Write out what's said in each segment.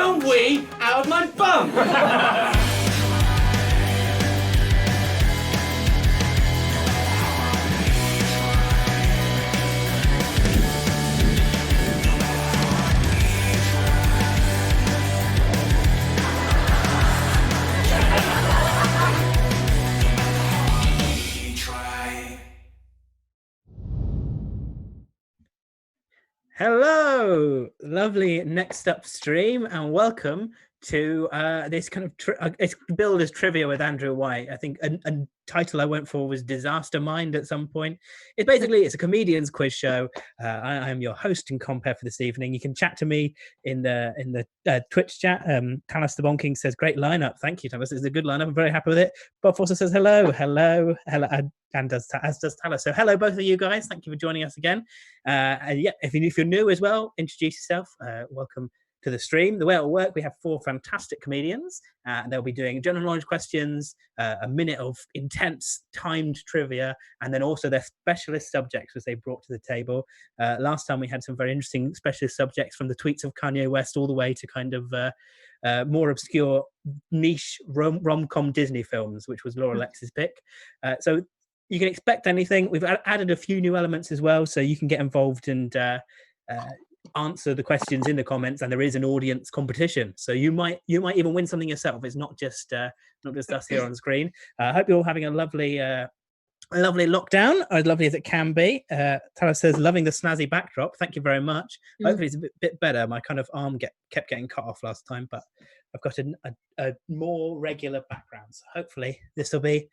Don't wee out of my bum! Hello, lovely Next Up stream, and welcome to this kind of it's billed as trivia with Andrew White. I think a title I went for was Disaster Mind at some point. It's a comedian's quiz show. I am your host and compere for this evening. You can chat to me in the Twitch chat. Talis the Bonking says, great lineup. Thank you, Talis. It's a good lineup. I'm very happy with it. Bob also says hello, and as does Talis. So hello, both of you guys. Thank you for joining us again. And yeah, if you're new as well, introduce yourself. Welcome to the stream. The way it'll work, we have 4 fantastic comedians. They'll be doing general knowledge questions, a minute of intense timed trivia, and then also their specialist subjects which they brought to the table. Last time we had some very interesting specialist subjects, from the tweets of Kanye West all the way to kind of more obscure niche rom-com Disney films, which was Laura Lex's pick. So you can expect anything. We've added a few new elements as well, so you can get involved and answer the questions in the comments, and there is an audience competition, so you might even win something yourself. It's not just us here on screen. I hope you're all having a lovely lockdown, as lovely as it can be. Tara says, loving the snazzy backdrop. Thank you very much. Hopefully it's a bit better. My kind of arm kept getting cut off last time, but I've got a more regular background, so hopefully this will be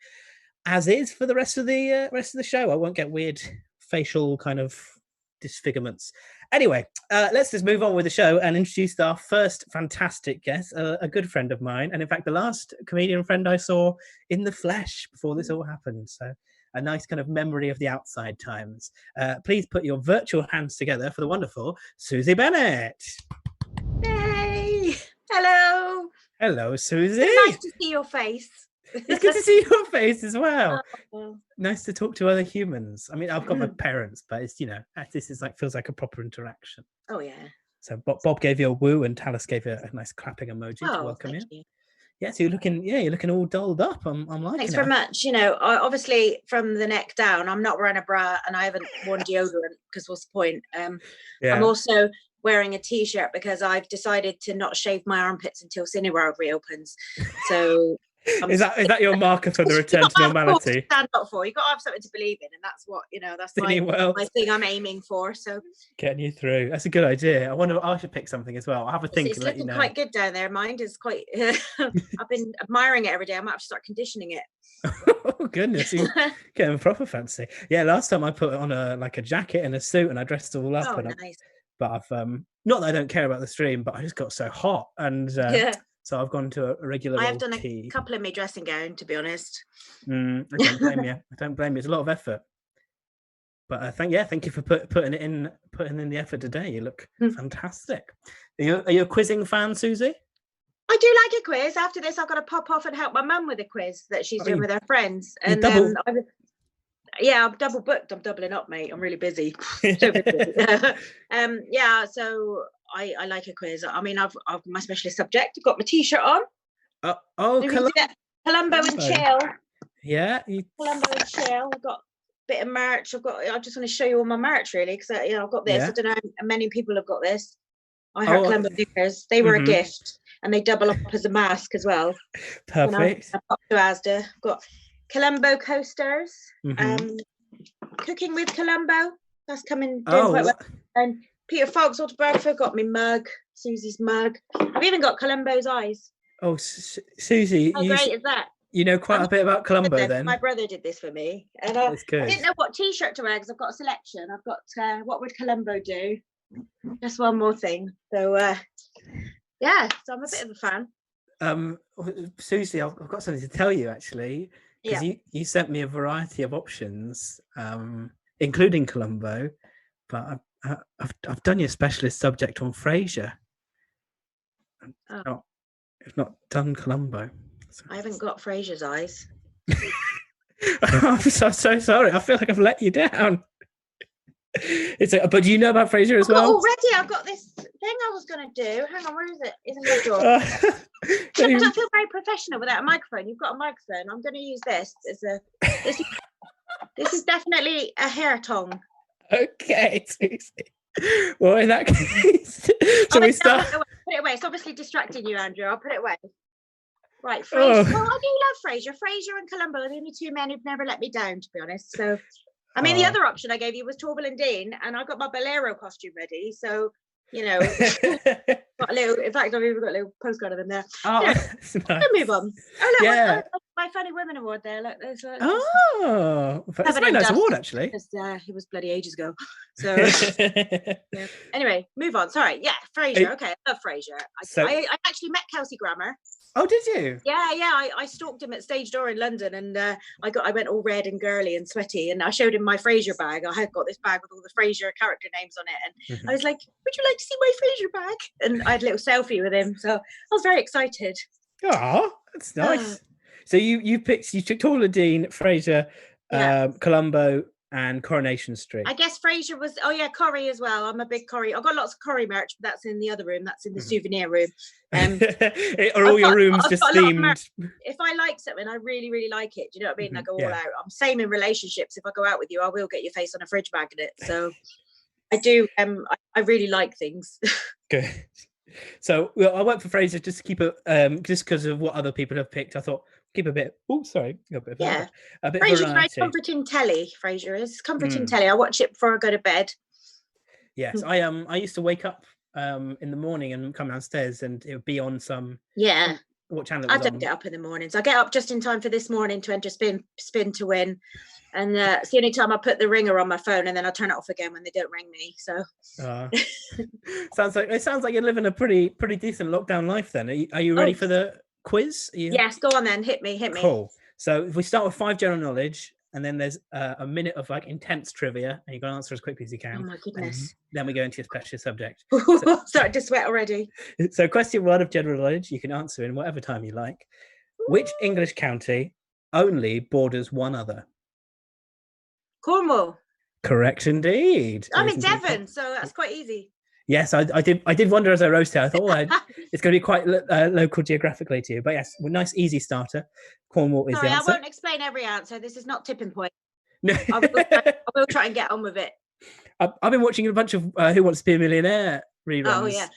as is for the rest of the show. I won't get weird facial kind of disfigurements. Anyway, let's just move on with the show and introduce our first fantastic guest, a good friend of mine, and in fact the last comedian friend I saw in the flesh before this all happened. So a nice kind of memory of the outside times. Please put your virtual hands together for the wonderful Susie Bennett. Hey, hello. Hello, Susie. Nice to see your face. It's good to see your face as well. Oh. Nice to talk to other humans. I mean, I've got my parents, but it's, this is feels like a proper interaction. Oh yeah. So Bob gave you a woo, and Talis gave you a nice clapping emoji to welcome you. Yeah, so you're looking all dolled up. I'm liking it. Thanks very much. Obviously from the neck down, I'm not wearing a bra, and I haven't worn deodorant because what's the point? I'm also wearing a t-shirt because I've decided to not shave my armpits until Cineworld reopens. So. Is that your marker for the return to normality? Stand up for. You've got to have something to believe in, and that's what that's my thing I'm aiming for. So getting you through. That's a good idea. I wonder. I should pick something as well. I'll have a think. It's looking quite good down there. Mine is quite. I've been admiring it every day. I might have to start conditioning it. Oh goodness, you're getting proper fancy. Yeah, last time I put on a jacket and a suit, and I dressed all up. Oh, nice. But I've not that I don't care about the stream, but I just got so hot, and so I've gone to a regular. I've done a couple in my dressing gown, to be honest. I don't blame you. I don't blame you. It's a lot of effort. But thank you for putting in the effort today. You look fantastic. Are you a quizzing fan, Susie? I do like a quiz. After this, I've got to pop off and help my mum with a quiz that she's doing with her friends. And I'm double booked. I'm doubling up, mate. I'm really busy. So busy. So I like a quiz. I mean, I've my specialist subject. I've got my t-shirt on. Columbo and Chill. Yeah. Columbo and Chill. I've got a bit of merch. I just want to show you all my merch, really, because I've got this. I don't know how many people have got this. I heard Columbo knickers. They were a gift, and they double up as a mask as well. Perfect. I popped to Asda. I've got Columbo coasters. Cooking with Columbo. That's coming doing quite well. And Peter Falk's autobiography, got me mug, Susie's mug. I've even got Columbo's eyes. Oh, Susie. How great is that? You know quite a bit about Columbo then. My brother did this for me. And That's good. I didn't know what t-shirt to wear because I've got a selection. I've got what would Columbo do? Just one more thing. So, so I'm a bit of a fan. Susie, I've got something to tell you, actually. Because you sent me a variety of options, including Columbo, but I've done your specialist subject on Frasier. I've not done Columbo. So. I haven't got Frasier's eyes. I'm so sorry. I feel like I've let you down. But do you know about Frasier as well? Already, I've got this thing I was going to do. Hang on, where is it? It's in my drawer. I don't feel very professional without a microphone. You've got a microphone. I'm going to use this as a. This is definitely a hair tongue. Okay, Susie. Well, in that case, shall we start? Put it away. It's obviously distracting you, Andrew. I'll put it away. Right, Frasier. Oh. Well, I do love Frasier. Frasier and Columbo are the only two men who've never let me down, to be honest. So, I mean, the other option I gave you was Torval and Dean, and I got my Bolero costume ready. So, you know, got a little. In fact, I've even got a little postcard of him there. Oh, yeah. That's nice. Let's move on. Oh, look, yeah. my Funny Women Award there. Look, there's. That's a very nice award, actually. It was bloody ages ago. So, yeah. Anyway, move on. Sorry. Yeah, Frasier. Okay, I love Frasier. I actually met Kelsey Grammer. Oh, did you? Yeah. I stalked him at Stage Door in London, and I went all red and girly and sweaty, and I showed him my Frasier bag. I had got this bag with all the Frasier character names on it, and I was like, "Would you like to see my Frasier bag?" And I had a little selfie with him, so I was very excited. Oh, that's nice. So you took Torval, Dean, Frasier, Columbo, and Coronation Street. I guess Frasier was. Oh yeah, Corrie as well. I'm a big Corrie. I've got lots of Corrie merch, but that's in the other room. That's in the souvenir room. Are all your rooms just themed? If I like something, I really, really like it. Do you know what I mean? I go all out. I'm same in relationships. If I go out with you, I will get your face on a fridge magnet. So I do. I really like things. Good. So I went for Frasier just to keep it, just because of what other people have picked. I thought keep a bit. Oh, sorry, a bit of Frasier's very comforting telly. Frasier is comforting telly. I watch it before I go to bed. Yes, I used to wake up in the morning and come downstairs, and it would be on some. Yeah. What channel? I don't get up in the mornings. I get up just in time for this morning to enter Spin to Win, and it's the only time I put the ringer on my phone, and then I turn it off again when they don't ring me. So. Sounds like you're living a pretty decent lockdown life. Then are you ready for the quiz? Yes, go on then. Hit me. Cool. So if we start with 5 general knowledge, and then there's a minute of like intense trivia, and you've got to answer as quickly as you can. Oh my goodness. Then we go into your special subject. Starting to sweat already. So question 1 of general knowledge, you can answer in whatever time you like. Which English county only borders one other? Cornwall. Correct indeed. I'm in Devon, so that's quite easy. Yes, I did wonder as I rose to it. I thought, it's going to be quite local geographically to you. But yes, a nice easy starter. Cornwall is the answer. I won't explain every answer. This is not tipping point. No. I will try and get on with it. I've been watching a bunch of Who Wants to Be a Millionaire reruns. Oh, yeah.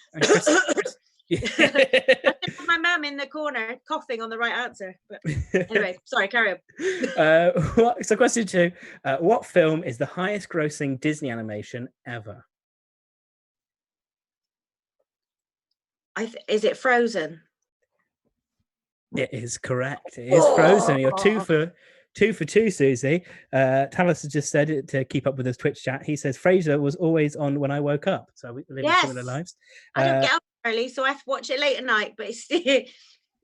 My mum in the corner coughing on the right answer. But anyway, sorry, carry on. So question 2. What film is the highest grossing Disney animation ever? Is it Frozen? It is correct. It is Frozen. You're 2 for 2, Susie. Talis has just said it to keep up with his Twitch chat. He says Frasier was always on when I woke up. So we live similar lives. I don't get up early, so I have to watch it late at night. But it's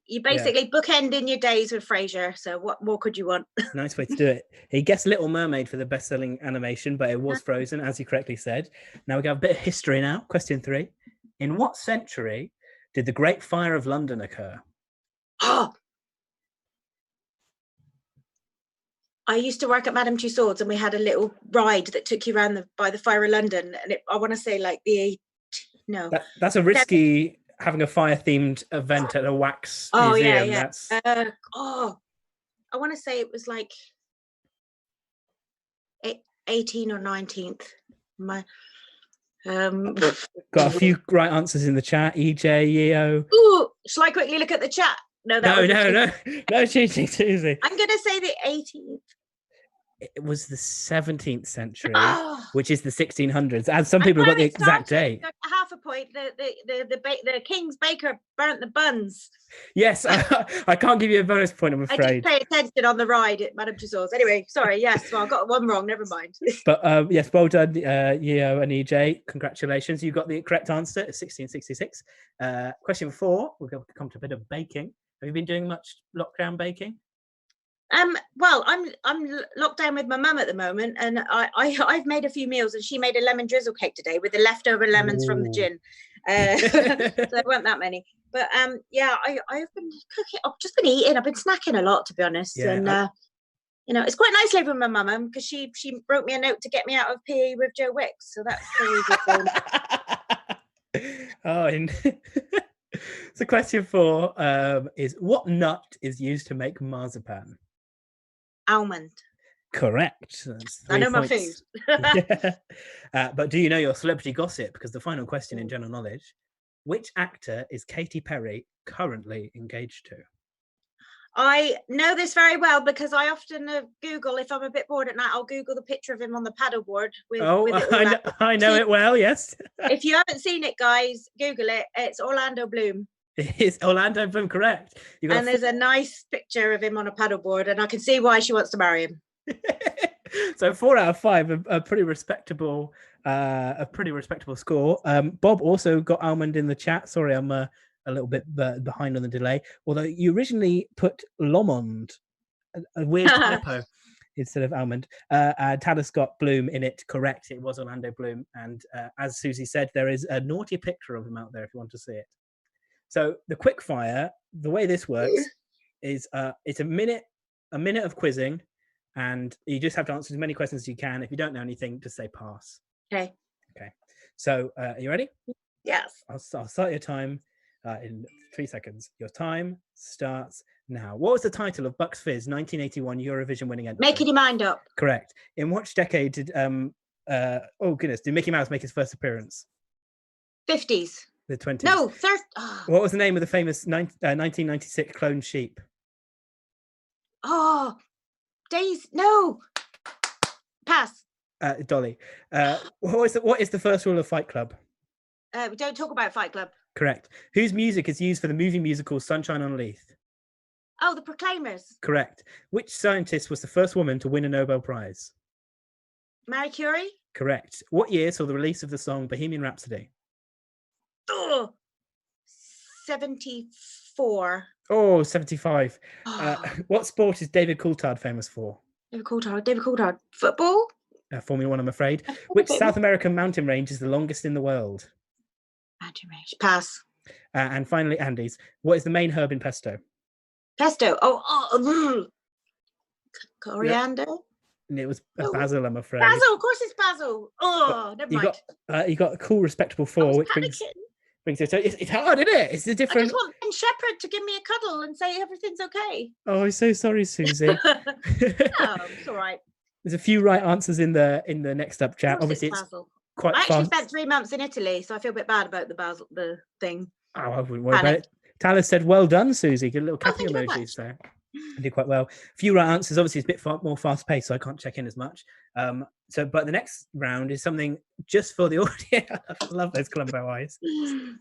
you basically bookending your days with Frasier. So what more could you want? Nice way to do it. He guessed Little Mermaid for the best-selling animation, but it was Frozen, as you correctly said. Now we got a bit of history now. Question 3. In what century did the Great Fire of London occur? Oh, I used to work at Madame Tussauds, and we had a little ride that took you around by the Fire of London, and I want to say like that's a risky having a fire themed event at a wax museum. That's I want to say it was like 18th or 19th. Got a few right answers in the chat. EJ, Yeo. Ooh, shall I quickly look at the chat? No cheating, Susie. I'm gonna say the 18th. It was the 17th century, which is the 1600s. And some people have got the exact date. Half a point. The King's baker burnt the buns. Yes, I can't give you a bonus point, I'm afraid. I didn't pay attention on the ride at Madame Tussauds. Anyway, sorry. Yes, well, I got one wrong. Never mind. But yes, well done, Yeo and EJ. Congratulations. You got the correct answer. It's 1666. Question 4. We're going to come to a bit of baking. Have you been doing much lockdown baking? Well, I'm locked down with my mum at the moment, and I've made a few meals, and she made a lemon drizzle cake today with the leftover lemons from the gin. So there weren't that many, but I've been cooking. I've just been eating. I've been snacking a lot, to be honest. Yeah, and it's quite nice living with my mum because she wrote me a note to get me out of PE with Joe Wicks, so that's very good. Oh, so question 4 is what nut is used to make marzipan? Almond. Correct. That's I 3 know my points. food. Yeah. But do you know your celebrity gossip? Because the final question in general knowledge, which actor is Katy Perry currently engaged to? I know this very well because I often Google, if I'm a bit bored at night, I'll Google the picture of him on the paddleboard with it all out. I know it well, yes. If you haven't seen it, guys, Google it. It's Orlando Bloom. It's Orlando Bloom, correct. And there's a nice picture of him on a paddleboard, and I can see why she wants to marry him. So 4 out of 5, a pretty respectable score. Bob also got almond in the chat. Sorry, I'm a little bit behind on the delay. Although you originally put Lomond, a weird typo, instead of almond. Talis got Bloom in it. Correct. It was Orlando Bloom. And as Susie said, there is a naughty picture of him out there if you want to see it. So the quick fire, the way this works is it's a minute of quizzing, and you just have to answer as many questions as you can. If you don't know anything, just say pass. Okay. So are you ready? Yes. I'll start your time in 3 seconds. Your time starts now. What was the title of Bucks Fizz 1981 Eurovision winning entry? Making Your Mind Up. Correct. In which decade did did Mickey Mouse make his first appearance? 50s. The 20s. No, What was the name of the famous 1996 cloned sheep? Days. No. Pass. Dolly. What is the first rule of Fight Club? We don't talk about Fight Club. Correct. Whose music is used for the movie musical Sunshine on Leith? Oh, the Proclaimers. Correct. Which scientist was the first woman to win a Nobel Prize? Marie Curie. Correct. What year saw the release of the song Bohemian Rhapsody? 74. Oh, 75. What sport is David Coulthard famous for? David Coulthard. Football? Formula One, I'm afraid. Which South American mountain range is the longest in the world? Mountain range. Pass. And finally, Andy's. What is the main herb in pesto? Pesto. Coriander. And it was basil, I'm afraid. Basil, of course it's basil. Never mind. You got a cool, respectable 4, which brings it. So it's hard, isn't it? It's a different. I just want Ben Shepherd to give me a cuddle and say everything's okay. Oh, I'm so sorry, Susie. It's all right. There's a few right answers in the next up chat. Obviously, it's basil. Quite I actually fast. spent 3 months in Italy, so I feel a bit bad about the thing. Oh, I wouldn't worry about it. Talis said, "Well done, Susie." Good little clapping emojis there. You did quite well. A few right answers. Obviously, it's a bit more fast paced, so I can't check in as much. But the next round is something just for the audience. I love those Columbo eyes.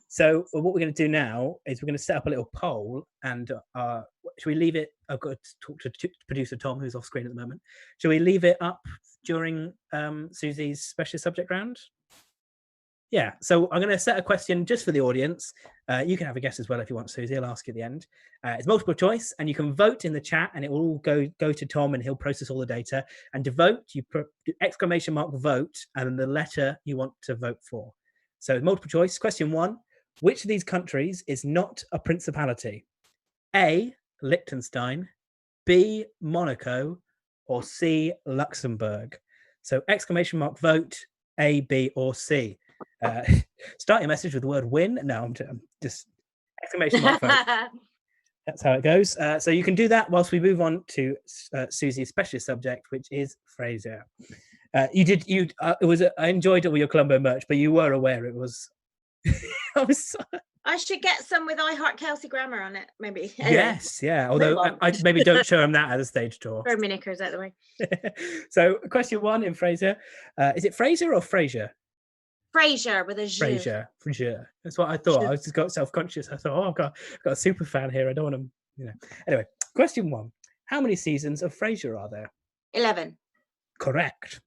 So what we're going to do now is we're going to set up a little poll, and should we leave it? I've got to talk to producer Tom, who's off screen at the moment. Shall we leave it up during Susie's special subject round? Yeah, so I'm going to set a question just for the audience. You can have a guess as well if you want, Susie. I'll ask you at the end. It's multiple choice, and you can vote in the chat, and it will all go to Tom, and he'll process all the data. And to vote, you put !vote and the letter you want to vote for. So multiple choice. Question 1: which of these countries is not a principality? A, Liechtenstein, B, Monaco, or C, Luxembourg? So !vote A, B, or C. Start your message with the word win. No, I'm just !vote. That's how it goes. So you can do that whilst we move on to Susie's specialist subject, which is Frasier. I enjoyed all your Columbo merch, but you were aware it was. I should get some with I Heart Kelsey Grammer on it, maybe. Anyway. Yes, yeah. Although I maybe don't show him that at a stage tour. Throw my knickers out the way. So question 1 in Frasier. Is it Fraser or Frasier? Frasier with a J. Frasier. That's what I thought. I just got self-conscious. I thought, I've got a super fan here. I don't want to, Anyway, question 1. How many seasons of Frasier are there? 11. Correct.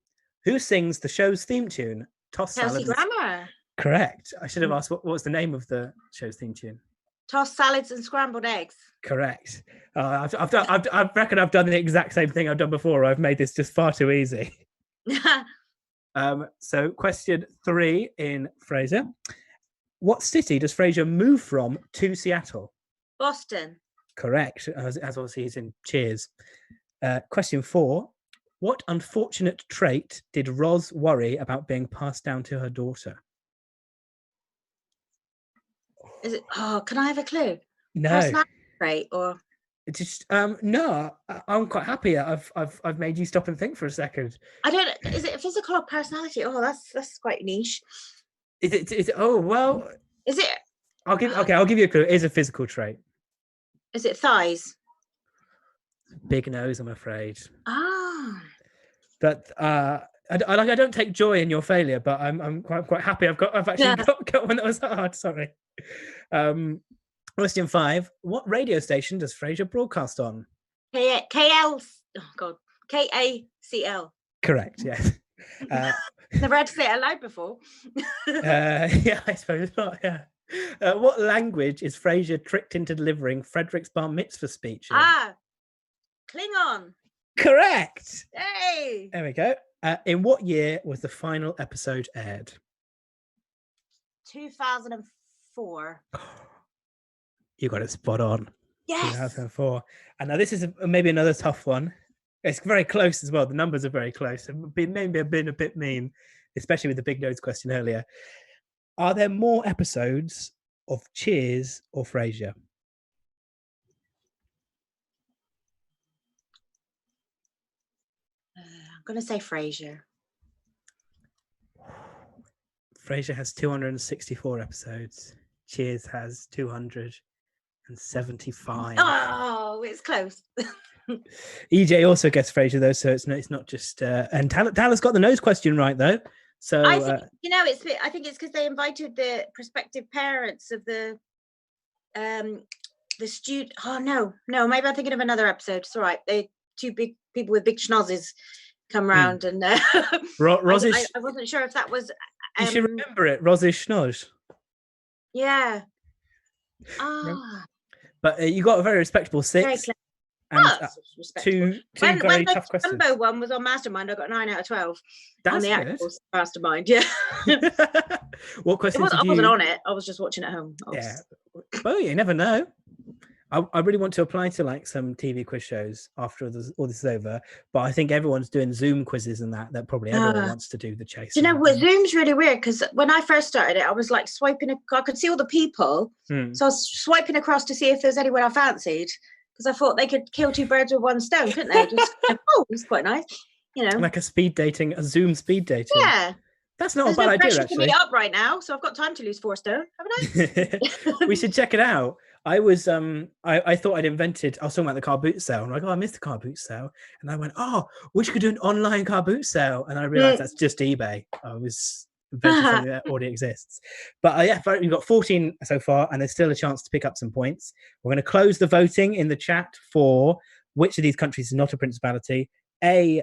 Who sings the show's theme tune? Kelsey Grammer. Correct. I should have asked what was the name of the show's theme tune. Tossed salads and scrambled eggs. Correct. I reckon I've done the exact same thing I've done before. I've made this just far too easy. So question 3 in Frasier. What city does Frasier move from to Seattle? Boston. Correct. As obviously he's in Cheers. Question 4. What unfortunate trait did Roz worry about being passed down to her daughter? Is it? Oh, can I have a clue? No. Personality trait or? Just no, I'm quite happy. I've made you stop and think for a second. I don't. Is it physical or personality? Oh, that's quite niche. Is it? Oh well. Is it? I'll give you a clue. It is a physical trait. Is it thighs? Big nose, I'm afraid. Ah. But I don't take joy in your failure, but I'm quite happy. I've actually got one that was hard. Sorry. Question 5. What radio station does Frasier broadcast on? KL. Oh God. KACL. Correct. Yes. Never had to say it aloud before. Yeah, I suppose not. Yeah. What language is Frasier tricked into delivering Frederick's bar mitzvah speech in? Klingon. Correct. Hey. There we go. In what year was the final episode aired? 2004. You got it spot on. Yes. 2004. And now this is maybe another tough one. It's very close as well. The numbers are very close. Maybe I've been a bit mean, especially with the big nose question earlier. Are there more episodes of Cheers or Frasier? I'm going to say Frasier. Frasier has 264 episodes. Cheers has 275. Oh, it's close. EJ also gets Frasier though, so it's not just. And Tyler's got the nose question right though. So I think I think it's because they invited the prospective parents of the student. Oh no, maybe I'm thinking of another episode. It's all right. They two big people with big schnozzes come round and I wasn't sure if that was. You should remember it, Rosish Schnoz. Yeah. But you got a very respectable 6. And two very tough questions. When the one was on Mastermind, I got 9 out of 12. That's on the good. actual Mastermind, yeah. What questions? I wasn't on it. I was just watching at home. Yeah. Well, you never know. I really want to apply to like some TV quiz shows after all this is over, but I think everyone's doing Zoom quizzes and that probably everyone wants to do the chase. Do you know what? Zoom's really weird because when I first started it, I was like swiping. I could see all the people, so I was swiping across to see if there's anyone I fancied because I thought they could kill 2 birds with 1 stone, couldn't they? Just it's quite nice, you know, like a Zoom speed dating. Yeah. That's not a bad idea, actually. To meet up right now, so I've got time to lose 4 stone, haven't I? We should check it out. I was I thought I was talking about the car boot sale. I'm like, I missed the car boot sale. And I went, we could do an online car boot sale. And I realized that's just eBay. I was inventing something that already exists. But we've got 14 so far, and there's still a chance to pick up some points. We're going to close the voting in the chat for which of these countries is not a principality. A,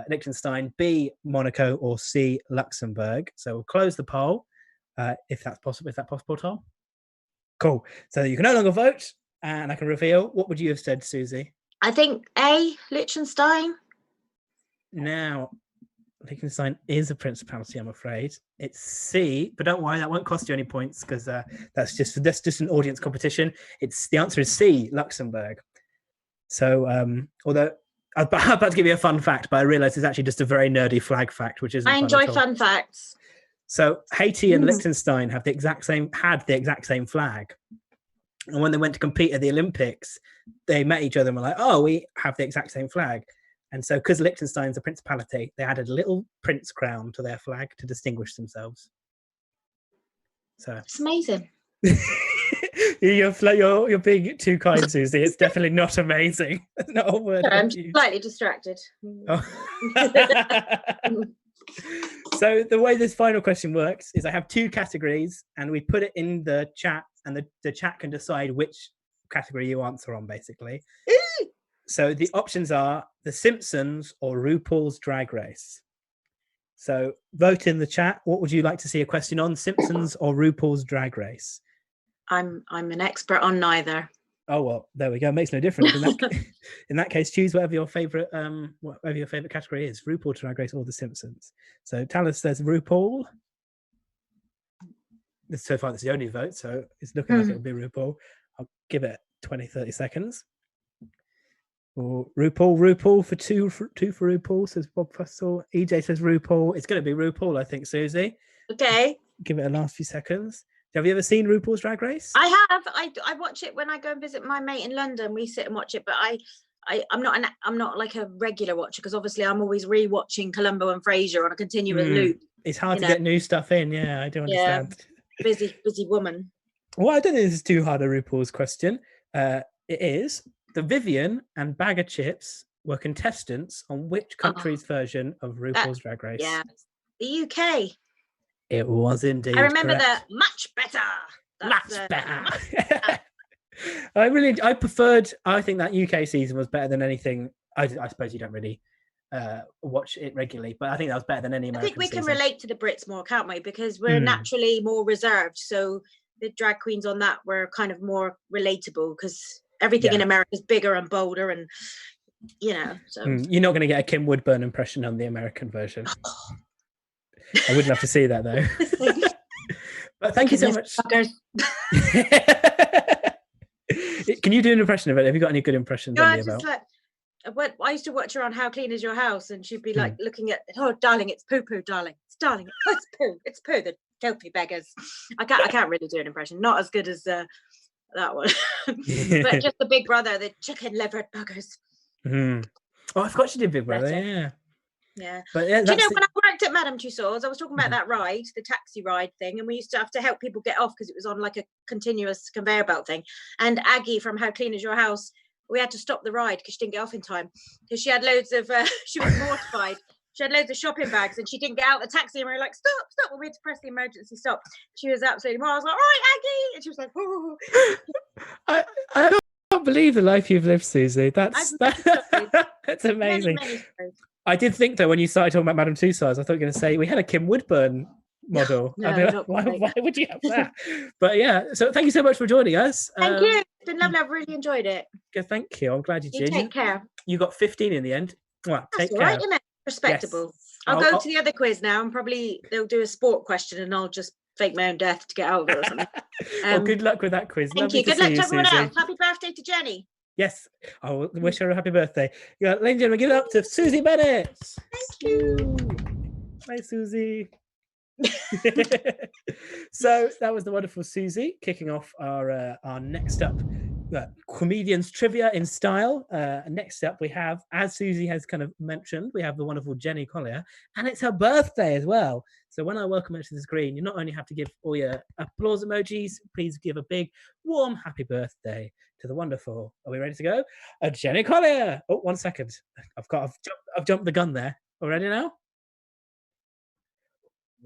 Liechtenstein, B, Monaco, or C, Luxembourg. So we'll close the poll if that's possible. Is that possible, Tom? Cool. So you can no longer vote, and I can reveal. What would you have said, Susie? I think A, Liechtenstein. Now, Liechtenstein is a principality, I'm afraid. It's C, but don't worry, that won't cost you any points because that's just an audience competition. The answer is C, Luxembourg. So, although I'm about to give you a fun fact, but I realised it's actually just a very nerdy flag fact, which is. I enjoy fun facts. So Haiti and Liechtenstein had the exact same flag, and when they went to compete at the Olympics, they met each other and were like, "Oh, we have the exact same flag." And so, because Liechtenstein's a principality, they added a little prince crown to their flag to distinguish themselves. So it's amazing. You're being too kind, Susie. It's definitely not amazing. That's not a word. I'm slightly distracted. Oh. So the way this final question works is I have 2 categories and we put it in the chat, and the chat can decide which category you answer on, basically. So the options are The Simpsons or RuPaul's Drag Race. So vote in the chat. What would you like to see a question on, Simpsons or RuPaul's Drag Race? I'm an expert on neither. Oh well, there we go. It makes no difference. In that case, choose whatever your favorite category is: RuPaul Drag Race or The Simpsons. So Talis says RuPaul. So far, that's the only vote, so it's looking like it'll be RuPaul. I'll give it 20-30 seconds. Or RuPaul for two for RuPaul, says Bob Fussell. EJ says RuPaul. It's going to be RuPaul, I think, Susie. Okay. Give it a last few seconds. Have you ever seen RuPaul's Drag Race? I have. I watch it when I go and visit my mate in London. We sit and watch it, but I'm not like a regular watcher because obviously I'm always rewatching Columbo and Frasier on a continuous loop. It's hard to get new stuff in. Yeah, I do understand. Busy woman. Well, I don't think this is too hard a RuPaul's question. It is. The Vivian and Bag of Chips were contestants on which country's version of RuPaul's Drag Race? Yeah, the UK. It was indeed. I remember correct. the much better. Much better. I think that UK season was better than anything. I suppose you don't really watch it regularly, but I think that was better than any American I think we season. can relate to the Brits more, can't we? Because we're naturally more reserved. So the drag queens on that were kind of more relatable because everything in America is bigger and bolder and, so. You're not going to get a Kim Woodburn impression on the American version. I would love to see that, though. But thank you so much. Can you do an impression of it? Have you got any good impressions? I used to watch her on How Clean Is Your House, and she'd be like looking at, oh, darling, it's poo-poo, darling. It's darling. Oh, it's poo, the filthy beggars. I can't really do an impression. Not as good as that one. But just the Big Brother, the chicken-livered buggers. Oh, I forgot she did Big Brother, Yeah. But do you know, when I worked at Madame Tussauds, I was talking about that ride, the taxi ride thing, and we used to have to help people get off because it was on like a continuous conveyor belt thing. And Aggie from How Clean Is Your House, we had to stop the ride because she didn't get off in time because she had loads of, she was mortified. She had loads of shopping bags and she didn't get out of the taxi, and we were like, stop, and we had to press the emergency stop. She was absolutely more. I was like, all right, Aggie. And she was like, oh. I can't believe the life you've lived, Susie. That's amazing. Many I did think though when you started talking about Madame Tussauds, I thought you were going to say we had a Kim Woodburn model. No, why would you have that? But yeah, so thank you so much for joining us. Thank you. It's been lovely. I've really enjoyed it. Thank you. I'm glad you did. Take care. You got 15 in the end. Well, That's all right, isn't it? Respectable. Yes. I'll go to the other quiz now, and probably they'll do a sport question, and I'll just fake my own death to get out of it or something. Well, good luck with that quiz. Thank you. Good luck to everyone else. Happy birthday to Jenny. Yes, I will wish her a happy birthday. Ladies and gentlemen, give it up to Susie Bennett. Thank you. Hi, Susie. So that was the wonderful Susie kicking off our next up comedians trivia in style. Next up we have, as Susie has kind of mentioned, we have the wonderful Jenny Collier, and it's her birthday as well. So when I welcome her to the screen, you not only have to give all your applause emojis, please give a big warm happy birthday to the wonderful, are we ready to go? Jenny Collier. Oh, 1 second. I've jumped the gun there. Are we ready now?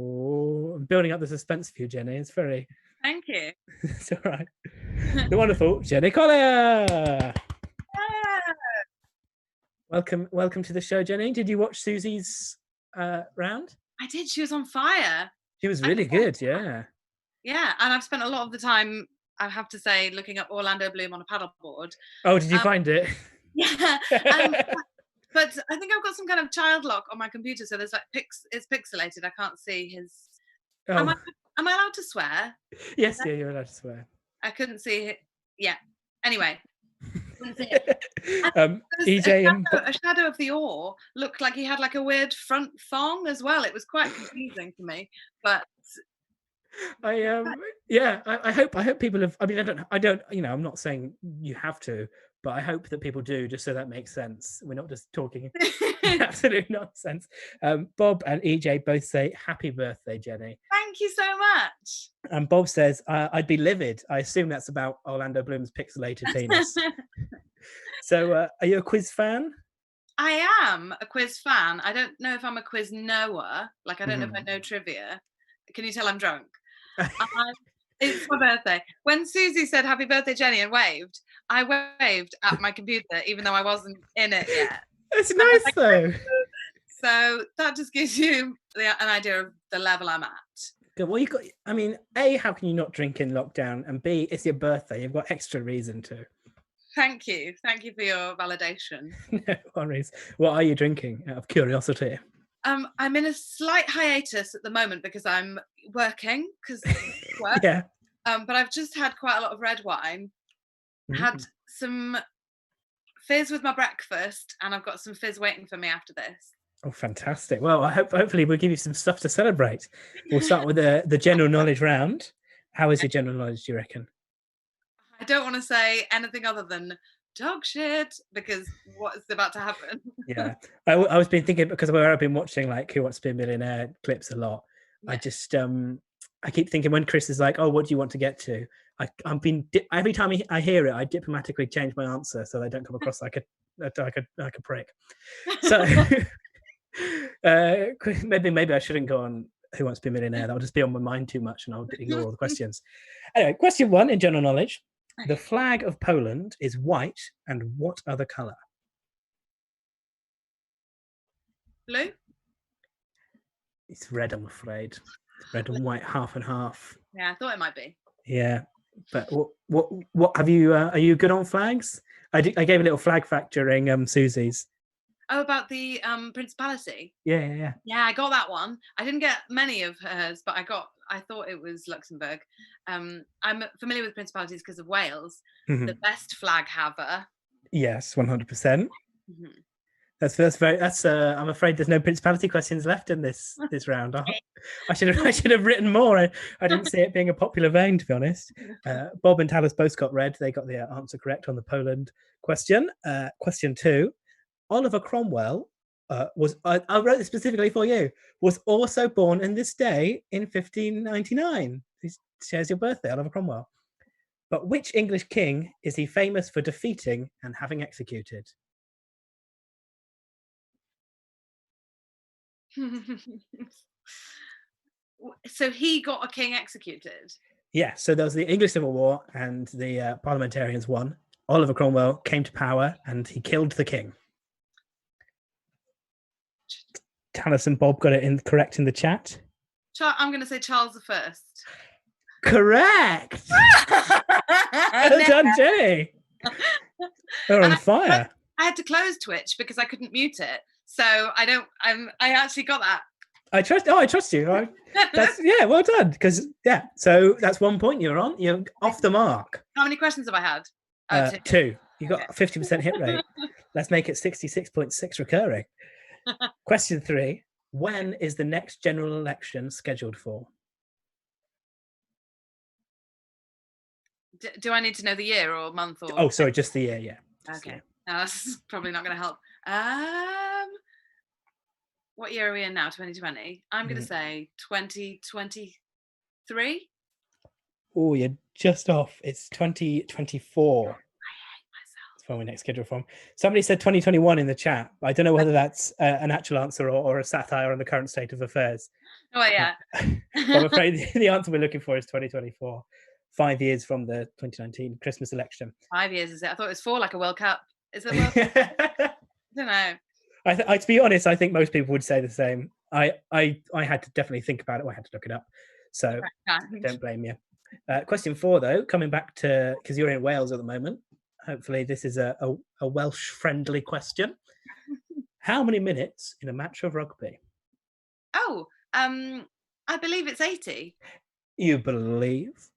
Oh, I'm building up the suspense for you, Jenny. It's very... Thank you. It's all right. The wonderful Jenny Collier. Yeah. Welcome to the show, Jenny. Did you watch Susie's round? I did. She was on fire. She was really good, yeah. Yeah, and I've spent a lot of the time, I have to say, looking at Orlando Bloom on a paddleboard. Oh, did you find it? Yeah. But I think I've got some kind of child lock on my computer, so there's like it's pixelated. I can't see his. Oh. Am I allowed to swear? Yes, yeah, you're allowed to swear. I couldn't see it. Yeah. Anyway. EJ a shadow of the oar looked like he had like a weird front thong as well. It was quite confusing to me, but I hope people have. I mean, I don't. I'm not saying you have to, but I hope that people do, just so that makes sense. We're not just talking absolute nonsense. Bob and EJ both say happy birthday, Jenny. Thank you so much. And Bob says, I'd be livid. I assume that's about Orlando Bloom's pixelated penis. So are you a quiz fan? I am a quiz fan. I don't know if I'm a quiz knower. Like, I don't know if I know trivia. Can you tell I'm drunk? It's my birthday. When Susie said happy birthday, Jenny, and waved, I waved at my computer, even though I wasn't in it yet. It's nice, though. So that just gives you an idea of the level I'm at. Good. Well, I mean, A, how can you not drink in lockdown? And B, it's your birthday. You've got extra reason to. Thank you. Thank you for your validation. No worries. What are you drinking, out of curiosity? I'm in a slight hiatus at the moment because I'm working, because work. Yeah. But I've just had quite a lot of red wine. Had some fizz with my breakfast, and I've got some fizz waiting for me after this. Oh, fantastic. Well, hopefully we'll give you some stuff to celebrate. We'll start with the general knowledge round. How is your general knowledge, do you reckon? I don't want to say anything other than dog shit because what's about to happen? Yeah, I was been thinking because where I've been watching like Who Wants to Be a Millionaire clips a lot. Yeah. I just I keep thinking when Chris is like, "Oh, what do you want to get to?" I'm being every time I hear it, I diplomatically change my answer so they don't come across like a prick. So maybe I shouldn't go on Who Wants to Be a Millionaire. That'll just be on my mind too much, and I'll ignore all the questions. Anyway, question 1 in general knowledge: the flag of Poland is white, and what other color? Blue? It's red, I'm afraid. It's red and white, half and half. Yeah, I thought it might be. Yeah, but what have you? Are you good on flags? I gave a little flag fact during Susie's. Oh, about the principality. Yeah. Yeah, I got that one. I didn't get many of hers, but I thought it was Luxembourg. I'm familiar with principalities because of Wales, the best flag haver. Yes, 100%. That's I'm afraid there's no principality questions left in this round. I should have written more. I didn't see it being a popular vein, to be honest. Bob and Talis both got red. They got the answer correct on the Poland question. Question 2: Oliver Cromwell was I wrote this specifically for you. Was also born in this day in 1599. He shares your birthday, Oliver Cromwell. But which English king is he famous for defeating and having executed? So he got a king executed? Yeah, so there was the English Civil War and the parliamentarians won. Oliver Cromwell came to power and he killed the king. Talis and Bob got it correct in the chat. I'm going to say Charles I. Correct! Well done, Jenny. They're on fire. I had to close Twitch because I couldn't mute it. So I actually got that. I trust you. Well done. Because so that's 1 point you're on. You're off the mark. How many questions have I had? 2. You got a 50% hit rate. Let's make it 66.6 recurring. Question 3: when is the next general election scheduled for? Do I need to know the year or month or? Oh, sorry, just the year. Yeah. Okay. No, that's probably not going to help. What year are we in now? 2020. I'm going to say 2023. Oh, you're just off. It's 2024. I hate myself. That's when we're next scheduled from. Somebody said 2021 in the chat. I don't know whether that's an actual answer or a satire on the current state of affairs. Oh, yeah. I'm afraid the answer we're looking for is 2024. 5 years from the 2019 Christmas election. 5 years, is it? I thought it was 4, like a World Cup. Is it a World Cup? I don't know. To be honest, I think most people would say the same. I had to definitely think about it. I had to look it up. So don't blame you. Question 4, though, coming back to, because you're in Wales at the moment. Hopefully this is a Welsh-friendly question. How many minutes in a match of rugby? Oh, I believe it's 80. You believe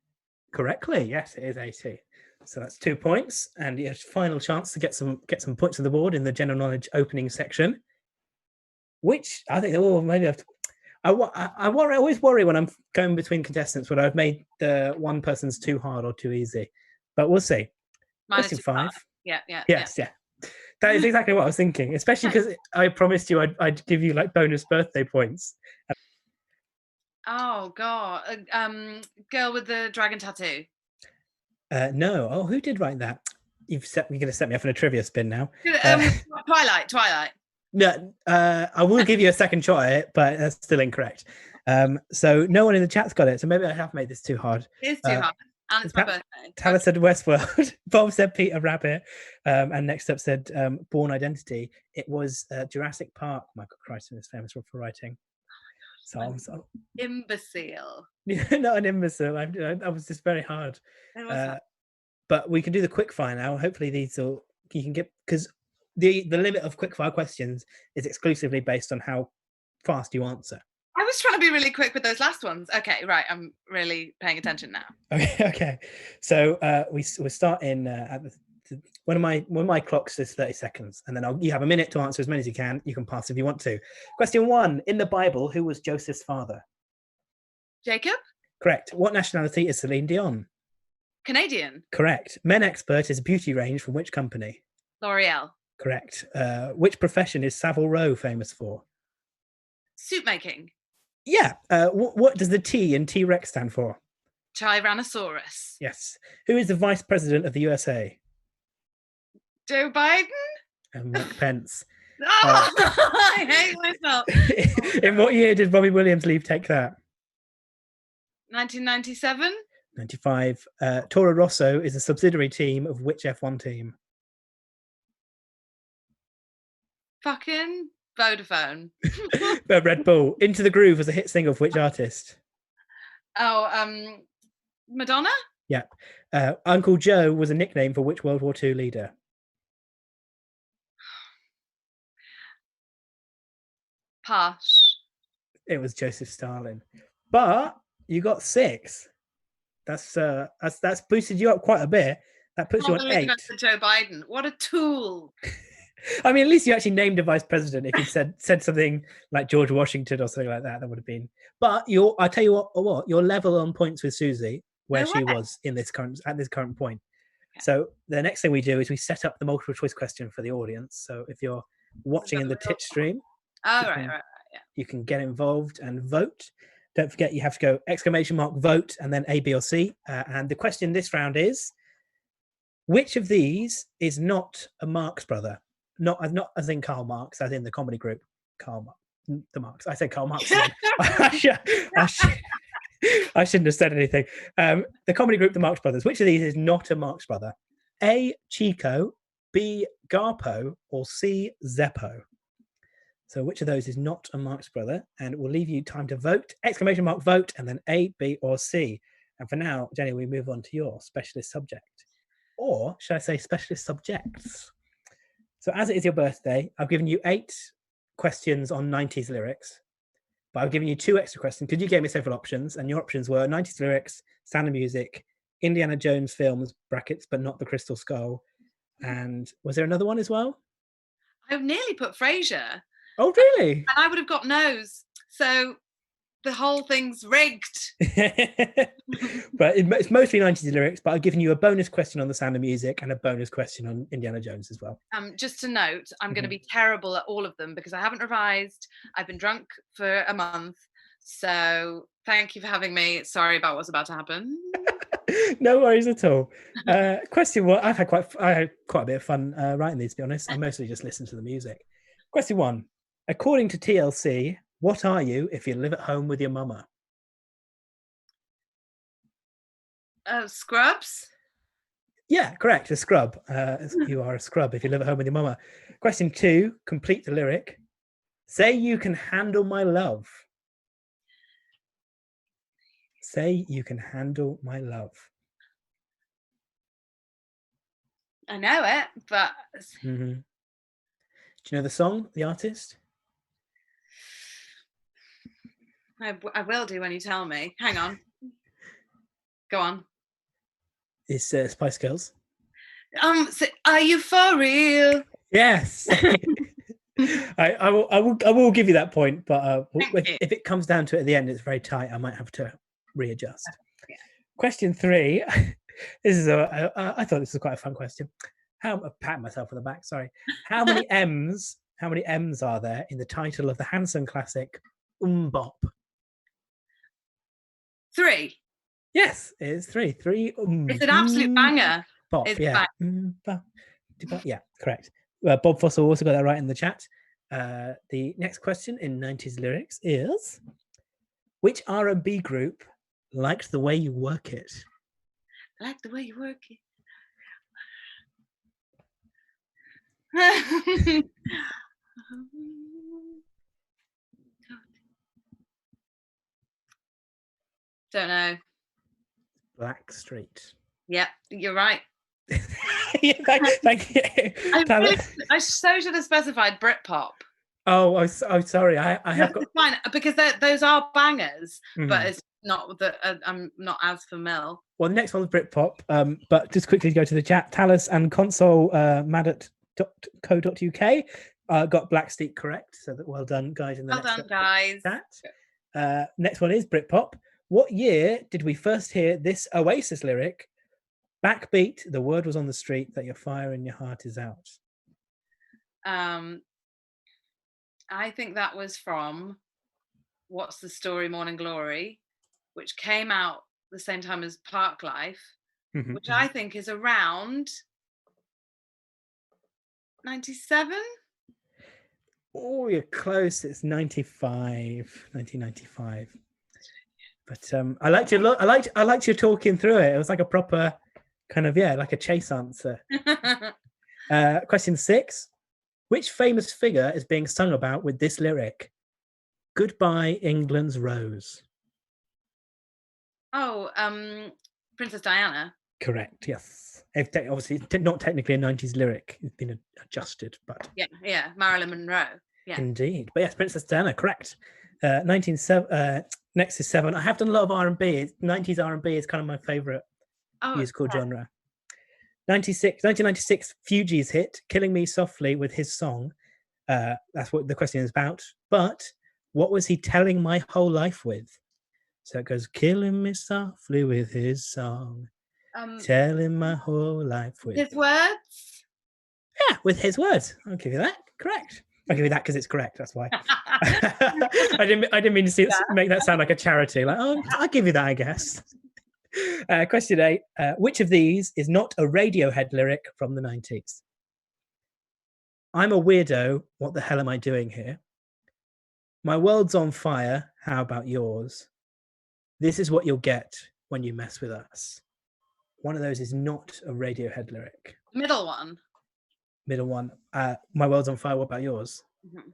correctly. Yes, it is 80. So that's 2 points, and your final chance to get some points on the board in the general knowledge opening section. Which I think, maybe I have to. I always worry when I'm going between contestants whether I've made the one person's too hard or too easy, but we'll see. Question 5. Yeah. Yes, yeah. That is exactly what I was thinking, especially because I promised you I'd give you like bonus birthday points. Oh God, girl with the dragon tattoo. No. Oh, who did write that? You're going to set me up in a trivia spin now. Twilight. No, I will give you a second shot at it, but that's still incorrect. So no one in the chat's got it. So maybe I have made this too hard. It is too hard. And it's my birthday. Talis said Westworld. Bob said Peter Rabbit. And next up said Bourne Identity. It was Jurassic Park. Michael Crichton is famous for writing. So imbecile. Not an imbecile. I was just very hard. But we can do the quickfire now. Hopefully you can get, because the limit of quickfire questions is exclusively based on how fast you answer. I was trying to be really quick with those last ones. Okay, right. I'm really paying attention now. Okay. So we'll start in at one of my clocks is 30 seconds, and then you have a minute to answer as many as you can. You can pass if you want to. Question 1: in the Bible, who was Joseph's father? Jacob. Correct. What nationality is Celine Dion? Canadian. Correct. Men Expert is a beauty range from which company? L'Oreal. Correct. Which profession is Savile Row famous for? Suit making. Yeah. What does the T in T-Rex stand for? Tyrannosaurus. Yes. Who is the Vice President of the USA? Joe Biden. And Mike Pence. Oh, I hate myself. In what year did Robbie Williams leave Take That? 1997. 95. Toro Rosso is a subsidiary team of which F1 team? Fucking Vodafone. Red Bull. Into the Groove was a hit single of which artist? Oh, Madonna. Yeah. Uncle Joe was a nickname for which World War II leader? Pass. It was Joseph Stalin. But you got 6. That's boosted you up quite a bit. That puts you on 8. Joe Biden. What a tool. I mean, at least you actually named a vice president. If you said something like George Washington or something like that, that would have been. But I tell you what, you're level on points with Susie, where she was at this current point. Okay. So the next thing we do is we set up the multiple choice question for the audience. So if you're watching in the Twitch stream, you can get involved and vote. Don't forget, you have to go ! Vote and then A, B, or C. And the question this round is, which of these is not a Marx brother? Not as in Karl Marx, as in the comedy group the Marx. I said Karl Marx. I shouldn't have said anything. The comedy group, the Marx Brothers. Which of these is not a Marx brother? A, Chico, B, Garpo, or C, Zeppo? So which of those is not a Marx brother? And we'll leave you time to vote. ! Vote, and then A, B, or C. And for now, Jenny, we move on to your specialist subject. Or should I say specialist subjects? So as it is your birthday, I've given you 8 questions on 90s lyrics, but I've given you 2 extra questions because you gave me several options, and your options were 90s lyrics, Sound of Music, Indiana Jones films, brackets, but not the Crystal Skull. And was there another one as well? I've nearly put Frasier. Oh, really? And I would have got no's. So the whole thing's rigged. But it's mostly 90s lyrics, but I've given you a bonus question on The Sound of Music and a bonus question on Indiana Jones as well. Just to note, I'm going to be terrible at all of them because I haven't revised. I've been drunk for a month. So thank you for having me. Sorry about what's about to happen. No worries at all. Question 1. I had quite a bit of fun writing these, to be honest. I mostly just listened to the music. Question 1. According to TLC, what are you if you live at home with your mama? Scrubs? Yeah, correct. A scrub. You are a scrub if you live at home with your mama. Question 2. Complete the lyric. Say you can handle my love. Say you can handle my love. I know it, but... Mm-hmm. Do you know the song, the artist? I will do when you tell me. Hang on. Go on. It's Spice Girls. So are you for real? Yes. I will give you that point, but if it comes down to it at the end, it's very tight. I might have to readjust. Yeah. Question 3. This is I thought this was quite a fun question. I'm patting myself on the back. Sorry. How many M's are there in the title of the Hanson classic Bop? 3. Yes, it is 3. 3. It's an absolute banger. Bop, yeah. Yeah, correct. Bob Fossil also got that right in the chat. The next question in 90s lyrics is, which R&B group liked the way you work it? I like the way you work it. Don't know. Blackstreet. Yeah, you're right. Yeah, thank you. I so should have specified Britpop. Oh, sorry. I have got fine because those are bangers, but it's not that I'm not as familiar. Well, the next one's Britpop. But just quickly go to the chat. Talus and Console Maddox.co.uk got Blackstreet correct. So that well done, guys. In the well done, guys. Next one is Britpop. What year did we first hear this Oasis lyric? Backbeat, the word was on the street that your fire in your heart is out. I think that was from What's the Story, Morning Glory, which came out the same time as Park Life, which I think is around 97. Oh, you're close. It's 1995. But I liked your look. I liked you talking through it. It was like a proper kind of, like a chase answer. Question 6. Which famous figure is being sung about with this lyric? Goodbye, England's Rose. Oh, Princess Diana. Correct, yes. Obviously, not technically a 90s lyric. It's been adjusted, but... Yeah, Marilyn Monroe. Yeah. Indeed. But yes, Princess Diana, correct. 1997. Next is 7. I have done a lot of R&B. 90s R&B is kind of my favourite musical genre. 1996, Fugees hit Killing Me Softly with his song. That's what the question is about. But what was he telling my whole life with? So it goes, killing me softly with his song. Telling my whole life with his words? Yeah, with his words. I'll give you that. Correct. I'll give you that because it's correct. That's why. I didn't mean to make that sound like a charity. Like, I'll give you that, I guess. Question 8. Which of these is not a Radiohead lyric from the 90s? I'm a weirdo. What the hell am I doing here? My world's on fire. How about yours? This is what you'll get when you mess with us. One of those is not a Radiohead lyric. Middle one. My world's on fire. What about yours? Mm-hmm.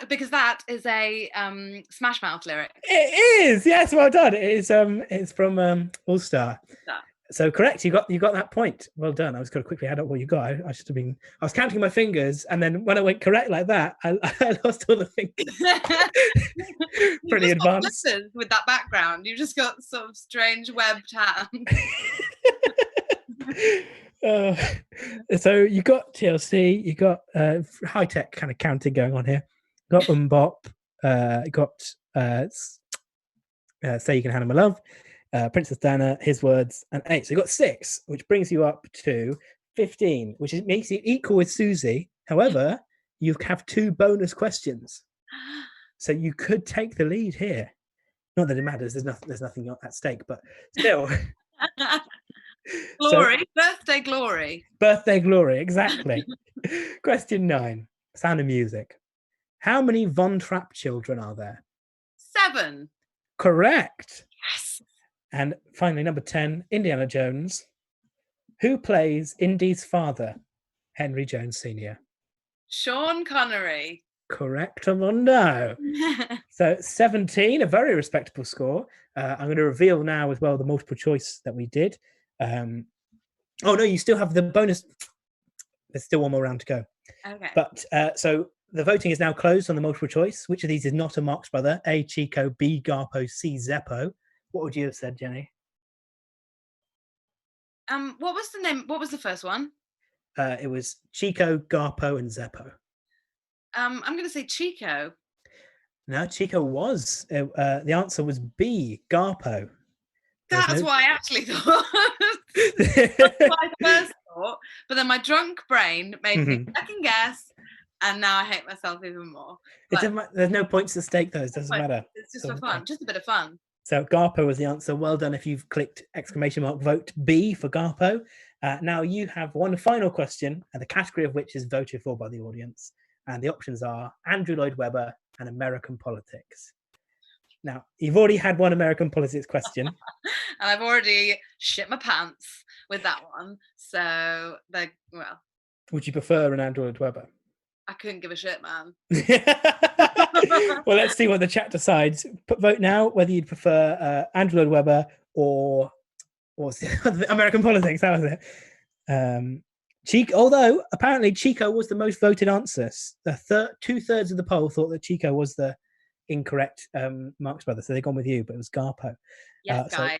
Because that is a Smash Mouth lyric. It is. Yes, well done. It is. It's from All Star. So correct. You got that point. Well done. I was going to quickly add up what you got. I should have been. I was counting my fingers, and then when I went correct like that, I lost all the fingers. Pretty advanced. With that background, you just got sort of strange webbed hands. So you got TLC. You got high tech kind of counting going on here. Got Bop. Got Say You Can Handle My Love. Princess Diana, His Words, and 8. So you got 6, which brings you up to 15, which makes you equal with Susie. However, you have 2 bonus questions, so you could take the lead here. Not that it matters. There's nothing at stake, but still. Glory, birthday glory. Birthday glory, exactly. Question 9. Sound of Music. How many Von Trapp children are there? 7. Correct. Yes. And finally, number 10, Indiana Jones. Who plays Indy's father, Henry Jones Sr.? Sean Connery. Correct, Amondo. So 17, a very respectable score. I'm going to reveal now as well the multiple choice that we did. Oh, no, you still have the bonus. There's still one more round to go. Okay. But so the voting is now closed on the multiple choice. Which of these is not a Marx Brother? A, Chico, B, Garpo, C, Zeppo. What would you have said, Jenny? What was the name? What was the first one? It was Chico, Garpo, and Zeppo. I'm going to say Chico. No, Chico was. The answer was B, Garpo. That's what I actually thought. That's what I first thought. But then my drunk brain made me second guess, and now I hate myself even more. There's no points at stake, though. It doesn't matter. It's just for fun. Just a bit of fun. So Garpo was the answer. Well done if you've clicked ! Vote B for Garpo. Now you have one final question, and the category of which is voted for by the audience. And the options are Andrew Lloyd Webber and American politics. Now, you've already had one American politics question. And I've already shit my pants with that one. So, well. Would you prefer an Andrew Lloyd Webber? I couldn't give a shit, man. Well, let's see what the chat decides. Vote now whether you'd prefer Andrew Lloyd Webber or American politics. That was it. Chico, although apparently Chico was the most voted answer. 2/3 of the poll thought that Chico was the incorrect Marx Brother, so they've gone with you, but it was Garpo. Yes, guys. So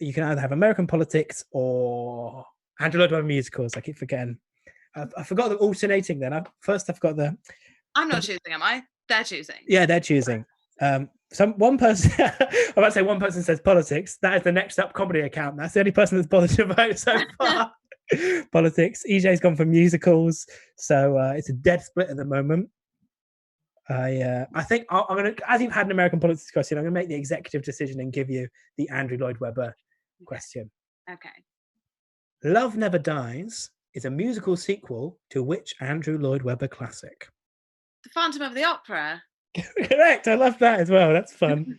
you can either have American politics or Andrew Lloyd Webber musicals. I keep forgetting. I forgot the alternating then. I forgot the... I'm not choosing, am I? They're choosing. Yeah, they're choosing. one person, I'm about to say one person says politics. That is the Next Up comedy account. That's the only person that's bothered to vote so far. Politics. EJ's gone for musicals, so it's a dead split at the moment. I think I'm gonna, as you've had an American politics question, I'm gonna make the executive decision and give you the Andrew Lloyd Webber question. Okay. Love Never Dies is a musical sequel to which Andrew Lloyd Webber classic? The Phantom of the Opera. Correct. I love that as well. That's fun.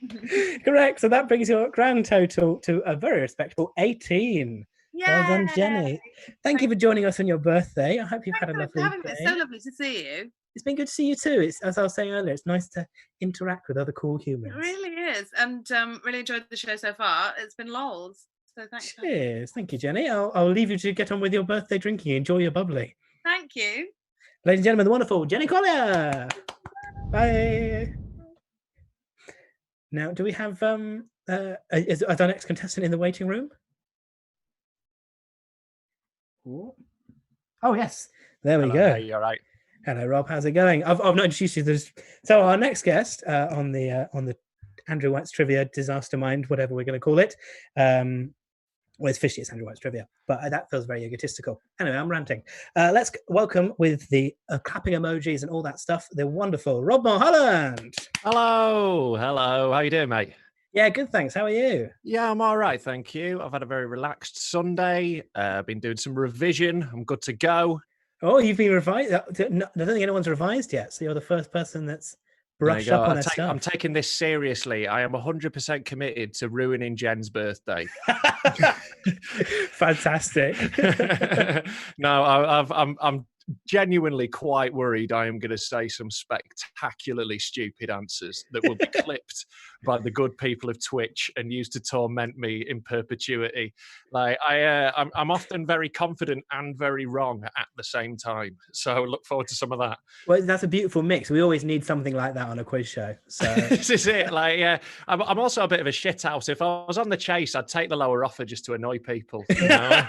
Correct. So that brings your grand total to a very respectable 18. Well done, Jenny. Thank you for joining us on your birthday. I hope you've had a lovely day. It's so lovely to see you. It's been good to see you too. It's, as I was saying earlier, it's nice to interact with other cool humans. It really is. And really enjoyed the show so far. It's been lols. So thanks. Cheers. Thank you, Jenny. I'll leave you to get on with your birthday drinking. Enjoy your bubbly. Thank you. Ladies and gentlemen, the wonderful Jenny Collier. Bye. Now, do we have is our next contestant in the waiting room? Ooh. Oh yes, there we go. Hey, you're right. Hello, Rob. How's it going? I've not introduced you to this. So our next guest on the Andrew White's Trivia Disaster Mind, whatever we're going to call it. Well, it's fishy. It's Andrew White's Trivia, but that feels very egotistical. Anyway, I'm ranting. Let's welcome with the clapping emojis and all that stuff. The wonderful Rob Mulholland. Hello. How you doing, mate? Yeah, good. Thanks. How are you? Yeah, I'm all right. Thank you. I've had a very relaxed Sunday. Been doing some revision. I'm good to go. Oh, you've been revised? I don't think anyone's revised yet. So you're the first person that's brushed up on their stuff. I'm taking this seriously. I am 100% committed to ruining Jen's birthday. Fantastic. No, I'm genuinely quite worried I am going to say some spectacularly stupid answers that will be clipped by the good people of Twitch and used to torment me in perpetuity. Like I'm often very confident and very wrong at the same time. So look forward to some of that. Well, that's a beautiful mix. We always need something like that on a quiz show. So this is it. Like, yeah, I'm also a bit of a shithouse. If I was on the chase, I'd take the lower offer just to annoy people. You know?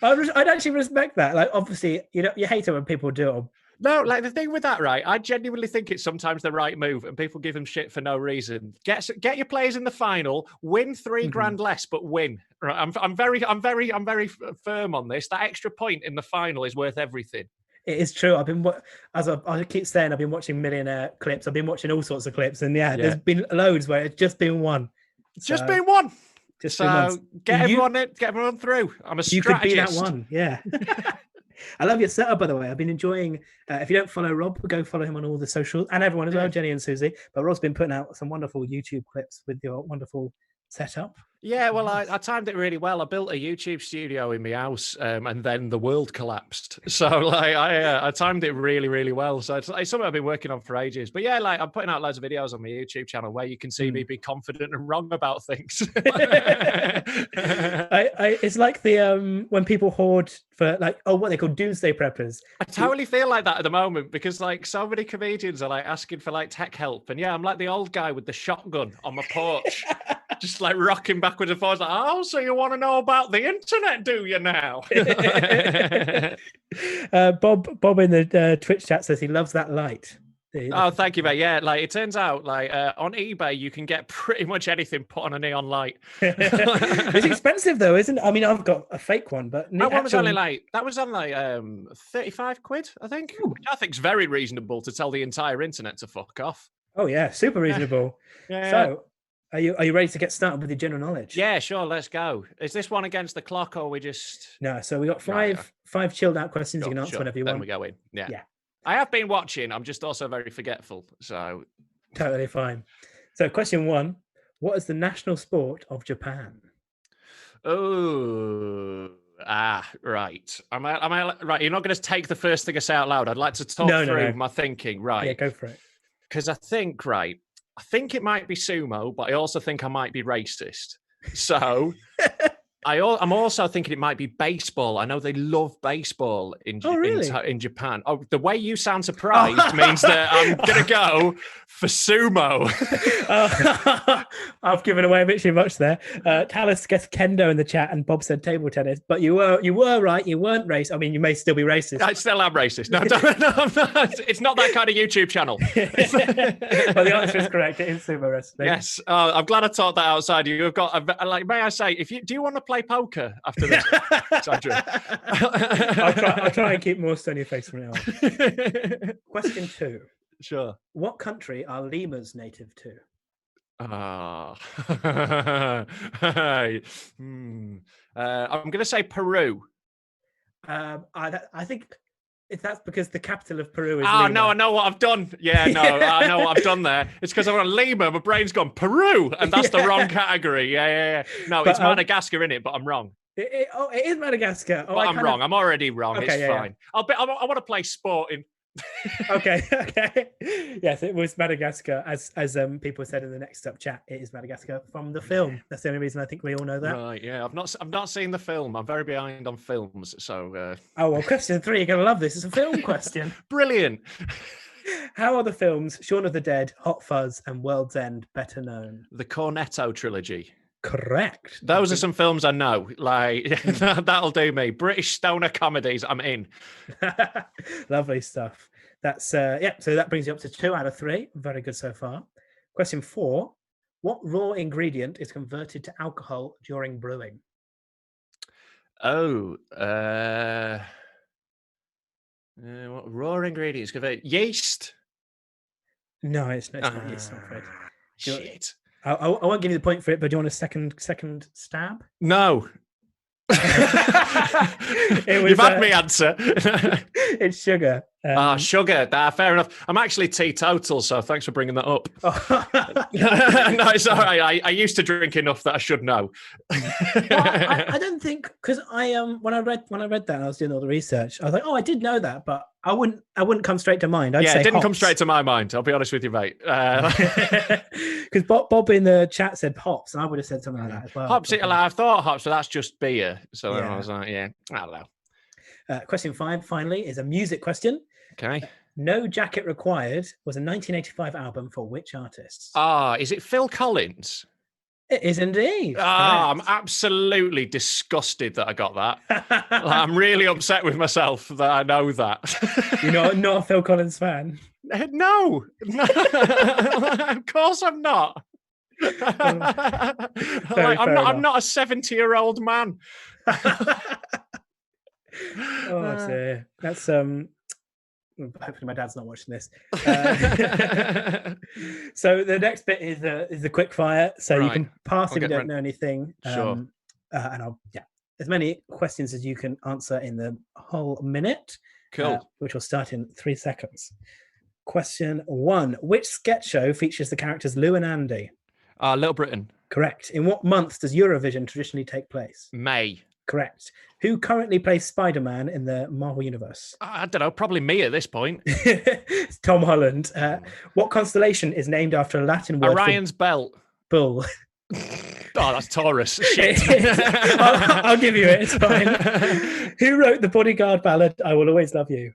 I'd actually respect that. Like, obviously, you hate it when people do it. No, like the thing with that, right? I genuinely think it's sometimes the right move, and people give them shit for no reason. Get your players in the final, win $3,000 less, but win. Right? I'm very firm on this. That extra point in the final is worth everything. It is true. I keep saying, I've been watching Millionaire clips. I've been watching all sorts of clips, and there's been loads where it's just been one. Just been one. So get everyone through. I'm a strategist. You could be that one, yeah. I love your setup, by the way. I've been enjoying. If you don't follow Rob, go follow him on all the socials and everyone as well, Jenny and Susie. But Rob's been putting out some wonderful YouTube clips with your wonderful setup. Yeah, well, I timed it really well. I built a YouTube studio in my house, and then the world collapsed. So, like, I timed it really, really well. So it's something I've been working on for ages. But yeah, like, I'm putting out loads of videos on my YouTube channel where you can see me be confident and wrong about things. It's like the when people hoard for what they call doomsday preppers. I totally feel like that at the moment because like so many comedians are like asking for like tech help, and yeah, I'm like the old guy with the shotgun on my porch. Just like rocking backwards and forwards, like, oh, so you want to know about the internet, do you now? Bob in the Twitch chat says he loves that light. Oh, thank you, mate. Yeah, like it turns out, like on eBay, you can get pretty much anything put on a neon light. It's expensive though, isn't it? I mean, I've got a fake one, but that was on like 35 quid, I think. Ooh. Which I think is very reasonable to tell the entire internet to fuck off. Oh yeah, super reasonable. Yeah. So. Are you ready to get started with your general knowledge? Yeah, sure. Let's go. Is this one against the clock, or we just? No. So we got five chilled out questions. You can answer whenever you want. Then we go in. Yeah. I have been watching. I'm just also very forgetful. So totally fine. So question 1: what is the national sport of Japan? Oh. Right. Am I right? You're not going to take the first thing I say out loud. I'd like to talk through my thinking. Right. Yeah, go for it. Because I think it might be sumo, but I also think I might be racist. So I'm also thinking it might be baseball. I know they love baseball in in Japan. Oh, the way you sound surprised means that I'm gonna go for sumo. I've given away a bit too much there. Talis guessed kendo in the chat, and Bob said table tennis. But you were right. You weren't racist. I mean, you may still be racist. I still am racist. No, I'm not. It's not that kind of YouTube channel. Well, the answer is correct. It is sumo wrestling. Yes, I'm glad I taught that outside. You've got like. May I say, do you want to play poker after this? Sandra? I'll try and keep more stony face from now on. Question 2. Sure. What country are lemurs native to? I'm going to say Peru. I think that's because the capital of Peru is. Oh, Lima. no, I know what I've done. Yeah, no, I know what I've done there. It's because I've got Lima, my brain's gone Peru, and that's the wrong category. Yeah. No, it's Madagascar in it, but I'm wrong. It is Madagascar. But I'm wrong. I'm already wrong. Okay, it's fine. I want to play sport in. Okay. Yes, it was Madagascar, as people said in the Next Up chat. It is Madagascar from the film. That's the only reason I think we all know that. Right? Yeah, I've not seen the film. I'm very behind on films. So. Oh well, question 3. You're gonna love this. It's a film question. Brilliant. How are the films Shaun of the Dead, Hot Fuzz, and World's End better known? The Cornetto trilogy. Correct. Those are some films I know. Like that'll do me. British stoner comedies. I'm in. Lovely stuff. That's So that brings you up to 2 out of 3. Very good so far. Question 4: what raw ingredient is converted to alcohol during brewing? Oh, what raw ingredients converted? Yeast. No, it's not yeast. I'm afraid. Shit. I won't give you the point for it, but do you want a second stab? No. You've had me answer. It's sugar. Sugar. Fair enough. I'm actually teetotal, so thanks for bringing that up. No, it's all right. I used to drink enough that I should know. I don't think, because when I read that and I was doing all the research, I was like, oh, I did know that, but I wouldn't come straight to mind. I'd say it didn't hops. come straight to my mind. I'll be honest with you, mate. Because Bob in the chat said hops, and I would have said something like that as well. Hops. I thought hops, but that's just beer. So I was like, I don't know. Question 5, finally, is a music question. Okay. No Jacket Required was a 1985 album for which artists? Is it Phil Collins? It is indeed. I'm absolutely disgusted that I got that. I'm really upset with myself that I know that. You're not a Phil Collins fan? No. Of course I'm not. I'm not a 70-year-old man. Oh dear. That's hopefully my dad's not watching this. So the next bit is the quick fire. So you can pass if you don't know anything. Sure. And as many questions as you can answer in the whole minute. Cool. Which will start in 3 seconds. Question 1: which sketch show features the characters Lou and Andy? Little Britain. Correct. In what month does Eurovision traditionally take place? May. Correct. Who currently plays Spider-Man in the Marvel Universe? I don't know, probably me at this point. It's Tom Holland. What constellation is named after a Latin word Orion's belt. Bull? That's Taurus. Shit. I'll give you it. It's fine. Who wrote the Bodyguard ballad, I Will Always Love You?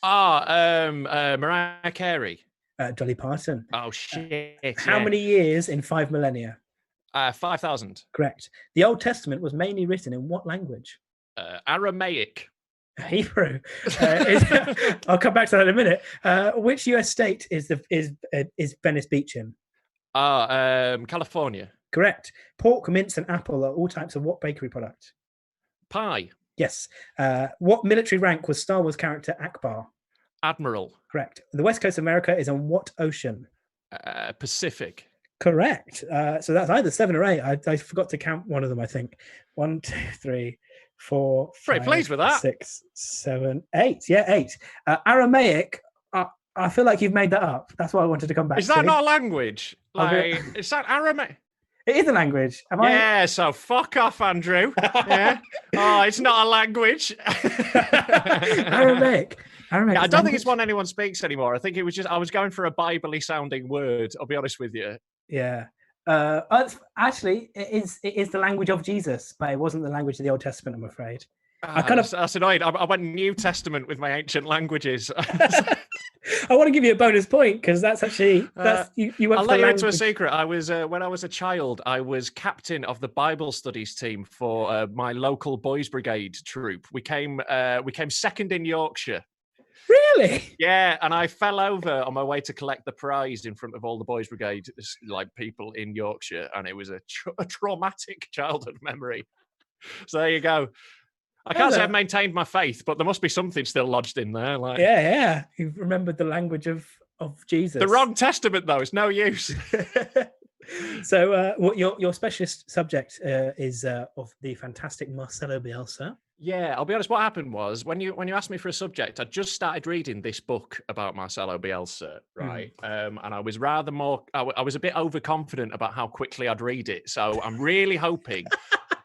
Mariah Carey. Dolly Parton. Oh, shit. How many years in 5 millennia? 5,000. Correct. The Old Testament was mainly written in what language? Aramaic. Hebrew. I'll come back to that in a minute. Which US state is Venice Beach in? California. Correct. Pork, mince, and apple are all types of what bakery product? Pie. Yes. What military rank was Star Wars character Akbar? Admiral. Correct. The west coast of America is on what ocean? Pacific. Correct. So that's either 7 or 8. I forgot to count one of them, I think. 1, 2, 3, 4, 5, pretty pleased with that. 6, 7, 8. Yeah, 8. Aramaic, I feel like you've made that up. That's why I wanted to come back to. Is that not a language? Is that Aramaic? It is a language. Yeah, so fuck off, Andrew. Yeah. It's not a language. Aramaic. I don't think it's one anyone speaks anymore. I think it was just, I was going for a Bible-y sounding word, I'll be honest with you. Yeah. Actually, it is the language of Jesus, but it wasn't the language of the Old Testament, I'm afraid. That's annoying. I went New Testament with my ancient languages. I want to give you a bonus point because that's actually you went. I'll for let the you into a language. secret. I was when I was a child, I was captain of the Bible studies team for my local boys' brigade troop. We came second in Yorkshire. Really? Yeah, and I fell over on my way to collect the prize in front of all the boys' brigade like people in Yorkshire, and it was a traumatic childhood memory. So there you go. I can't say I've maintained my faith, but there must be something still lodged in there. Like, yeah, you've remembered the language of Jesus. The wrong testament, though, it's no use. So, what your specialist subject is of the fantastic Marcelo Bielsa. Yeah, I'll be honest. What happened was when you asked me for a subject, I just started reading this book about Marcelo Bielsa, right? And I was rather more. I was a bit overconfident about how quickly I'd read it, so I'm really hoping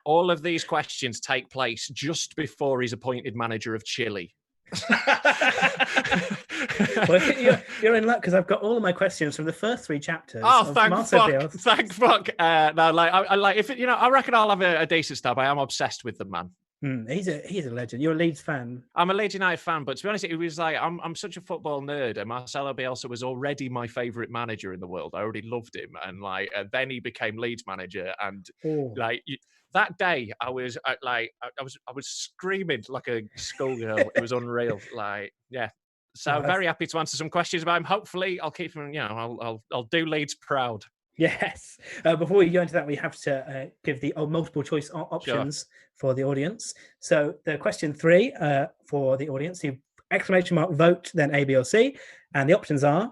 all of these questions take place just before he's appointed manager of Chile. Well, you're in luck because I've got all of my questions from the first 3 chapters. Oh, thank fuck! No, like if I reckon I'll have a decent start. I am obsessed with the man. He's a legend. You're a Leeds fan. I'm a Leeds United fan, but to be honest, it was like I'm such a football nerd, and Marcelo Bielsa was already my favourite manager in the world. I already loved him, and then he became Leeds manager, and that day I was screaming like a schoolgirl. It was unreal. So very happy to answer some questions about him. Hopefully, I'll keep him. I'll do Leeds proud. Yes. Before we go into that, we have to give the multiple choice options for the audience. So the question 3 for the audience, you exclamation mark vote, then A, B, or C, and the options are.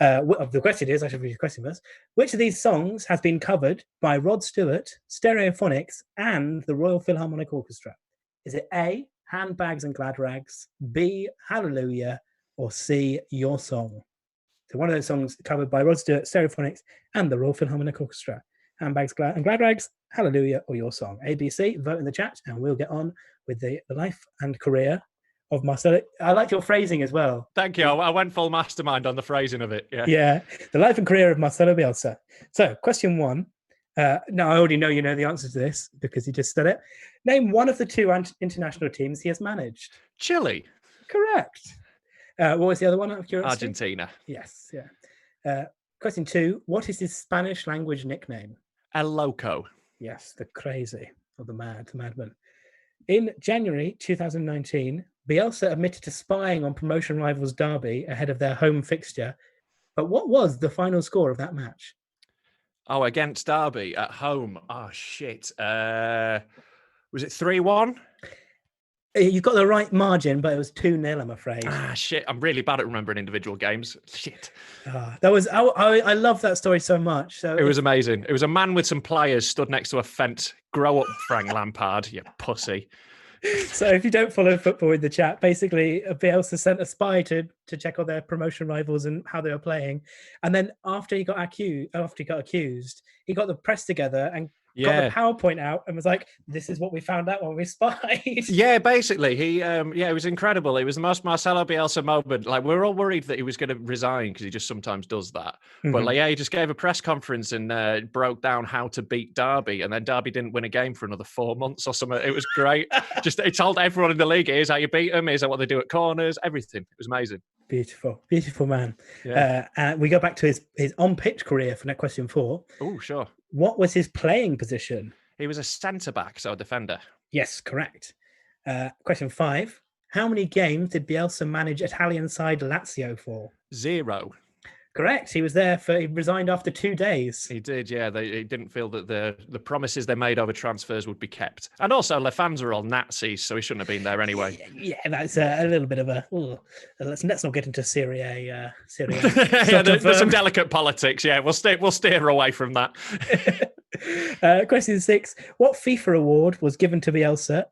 The question is, I should read the question first. Which of these songs has been covered by Rod Stewart, Stereophonics, and the Royal Philharmonic Orchestra? Is it A, Handbags and Glad Rags, B, Hallelujah, or C, Your Song? So one of those songs covered by Rod Stewart, Stereophonics, and the Royal Philharmonic Orchestra. Handbags and Glad Rags, Hallelujah, or Your Song. A, B, C, vote in the chat, and we'll get on with the life and career of Marcelo. I like your phrasing as well. Thank you. I went full mastermind on the phrasing of it. Yeah. The life and career of Marcelo Bielsa. So, question 1. Now, I already know you know the answer to this because you just said it. Name one of the 2 international teams he has managed. Chile. Correct. What was the other one out of curiosity? Argentina. Yes. Yeah. Question 2. What is his Spanish language nickname? El Loco. Yes, the crazy or the madman. In January 2019, Bielsa admitted to spying on promotion rivals Derby ahead of their home fixture. But what was the final score of that match? Oh, against Derby at home. Oh, shit. Was it 3-1? You've got the right margin, but it was 2-0, I'm afraid. Ah, shit. I'm really bad at remembering individual games. Shit. That was I love that story so much. So it was amazing. It was a man with some pliers stood next to a fence. Grow up, Frank Lampard, you pussy. So if you don't follow football in the chat, basically Bielsa sent a spy to check on their promotion rivals and how they were playing. And then after he got accused, he got the press together and got the PowerPoint out and was like, this is what we found out when we spied. Yeah, basically. It was incredible. It was the most Marcelo Bielsa moment. Like, we were all worried that he was going to resign because he just sometimes does that. Mm-hmm. But he just gave a press conference and broke down how to beat Derby. And then Derby didn't win a game for another 4 months or something. It was great. He told everyone in the league, here's how you beat them, here's what they do at corners, everything. It was amazing. Beautiful man. Yeah. And we go back to his on-pitch career for next question 4. Oh, sure. What was his playing position? He was a centre-back, so a defender. Yes, correct. Question 5. How many games did Bielsa manage Italian side Lazio for? 0. Correct. He was there he resigned after 2 days. He did, yeah. He didn't feel that the promises they made over transfers would be kept. And also, the fans are all Nazis, so he shouldn't have been there anyway. Yeah, that's a little bit of a... Let's not get into Serie A. Yeah, there's some delicate politics, yeah. We'll steer away from that. Question 6. What FIFA award was given to Bielsa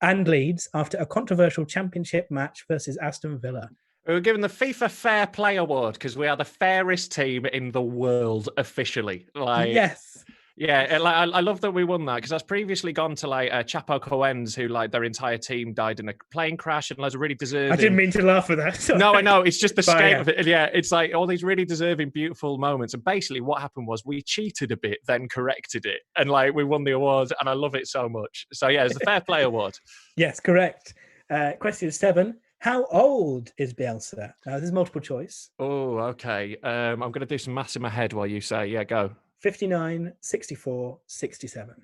and Leeds after a controversial championship match versus Aston Villa? We were given the FIFA Fair Play Award because we are the fairest team in the world officially. Yes. Yeah, I love that we won that because that's previously gone to like Chapo Coens, who like their entire team died in a plane crash, and loads of really deserving. I didn't mean to laugh at that. Sorry. No, I know. It's just the But, scale yeah. of it. Yeah, it's like all these really deserving, beautiful moments. And basically, what happened was we cheated a bit, then corrected it, and like we won the award. And I love it so much. So yeah, it's the Fair Play Award. Yes, correct. Question 7. How old is Bielsa? This is multiple choice. Oh, okay. I'm going to do some maths in my head while you say, yeah, go. 59, 64, 67.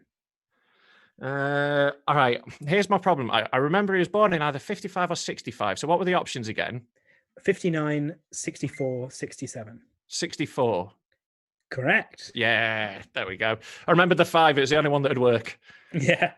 All right. Here's my problem. I remember he was born in either 55 or 65. So what were the options again? 59, 64, 67. 64. Correct. Yeah, there we go. I remember the 5. It was the only one that would work. Yeah.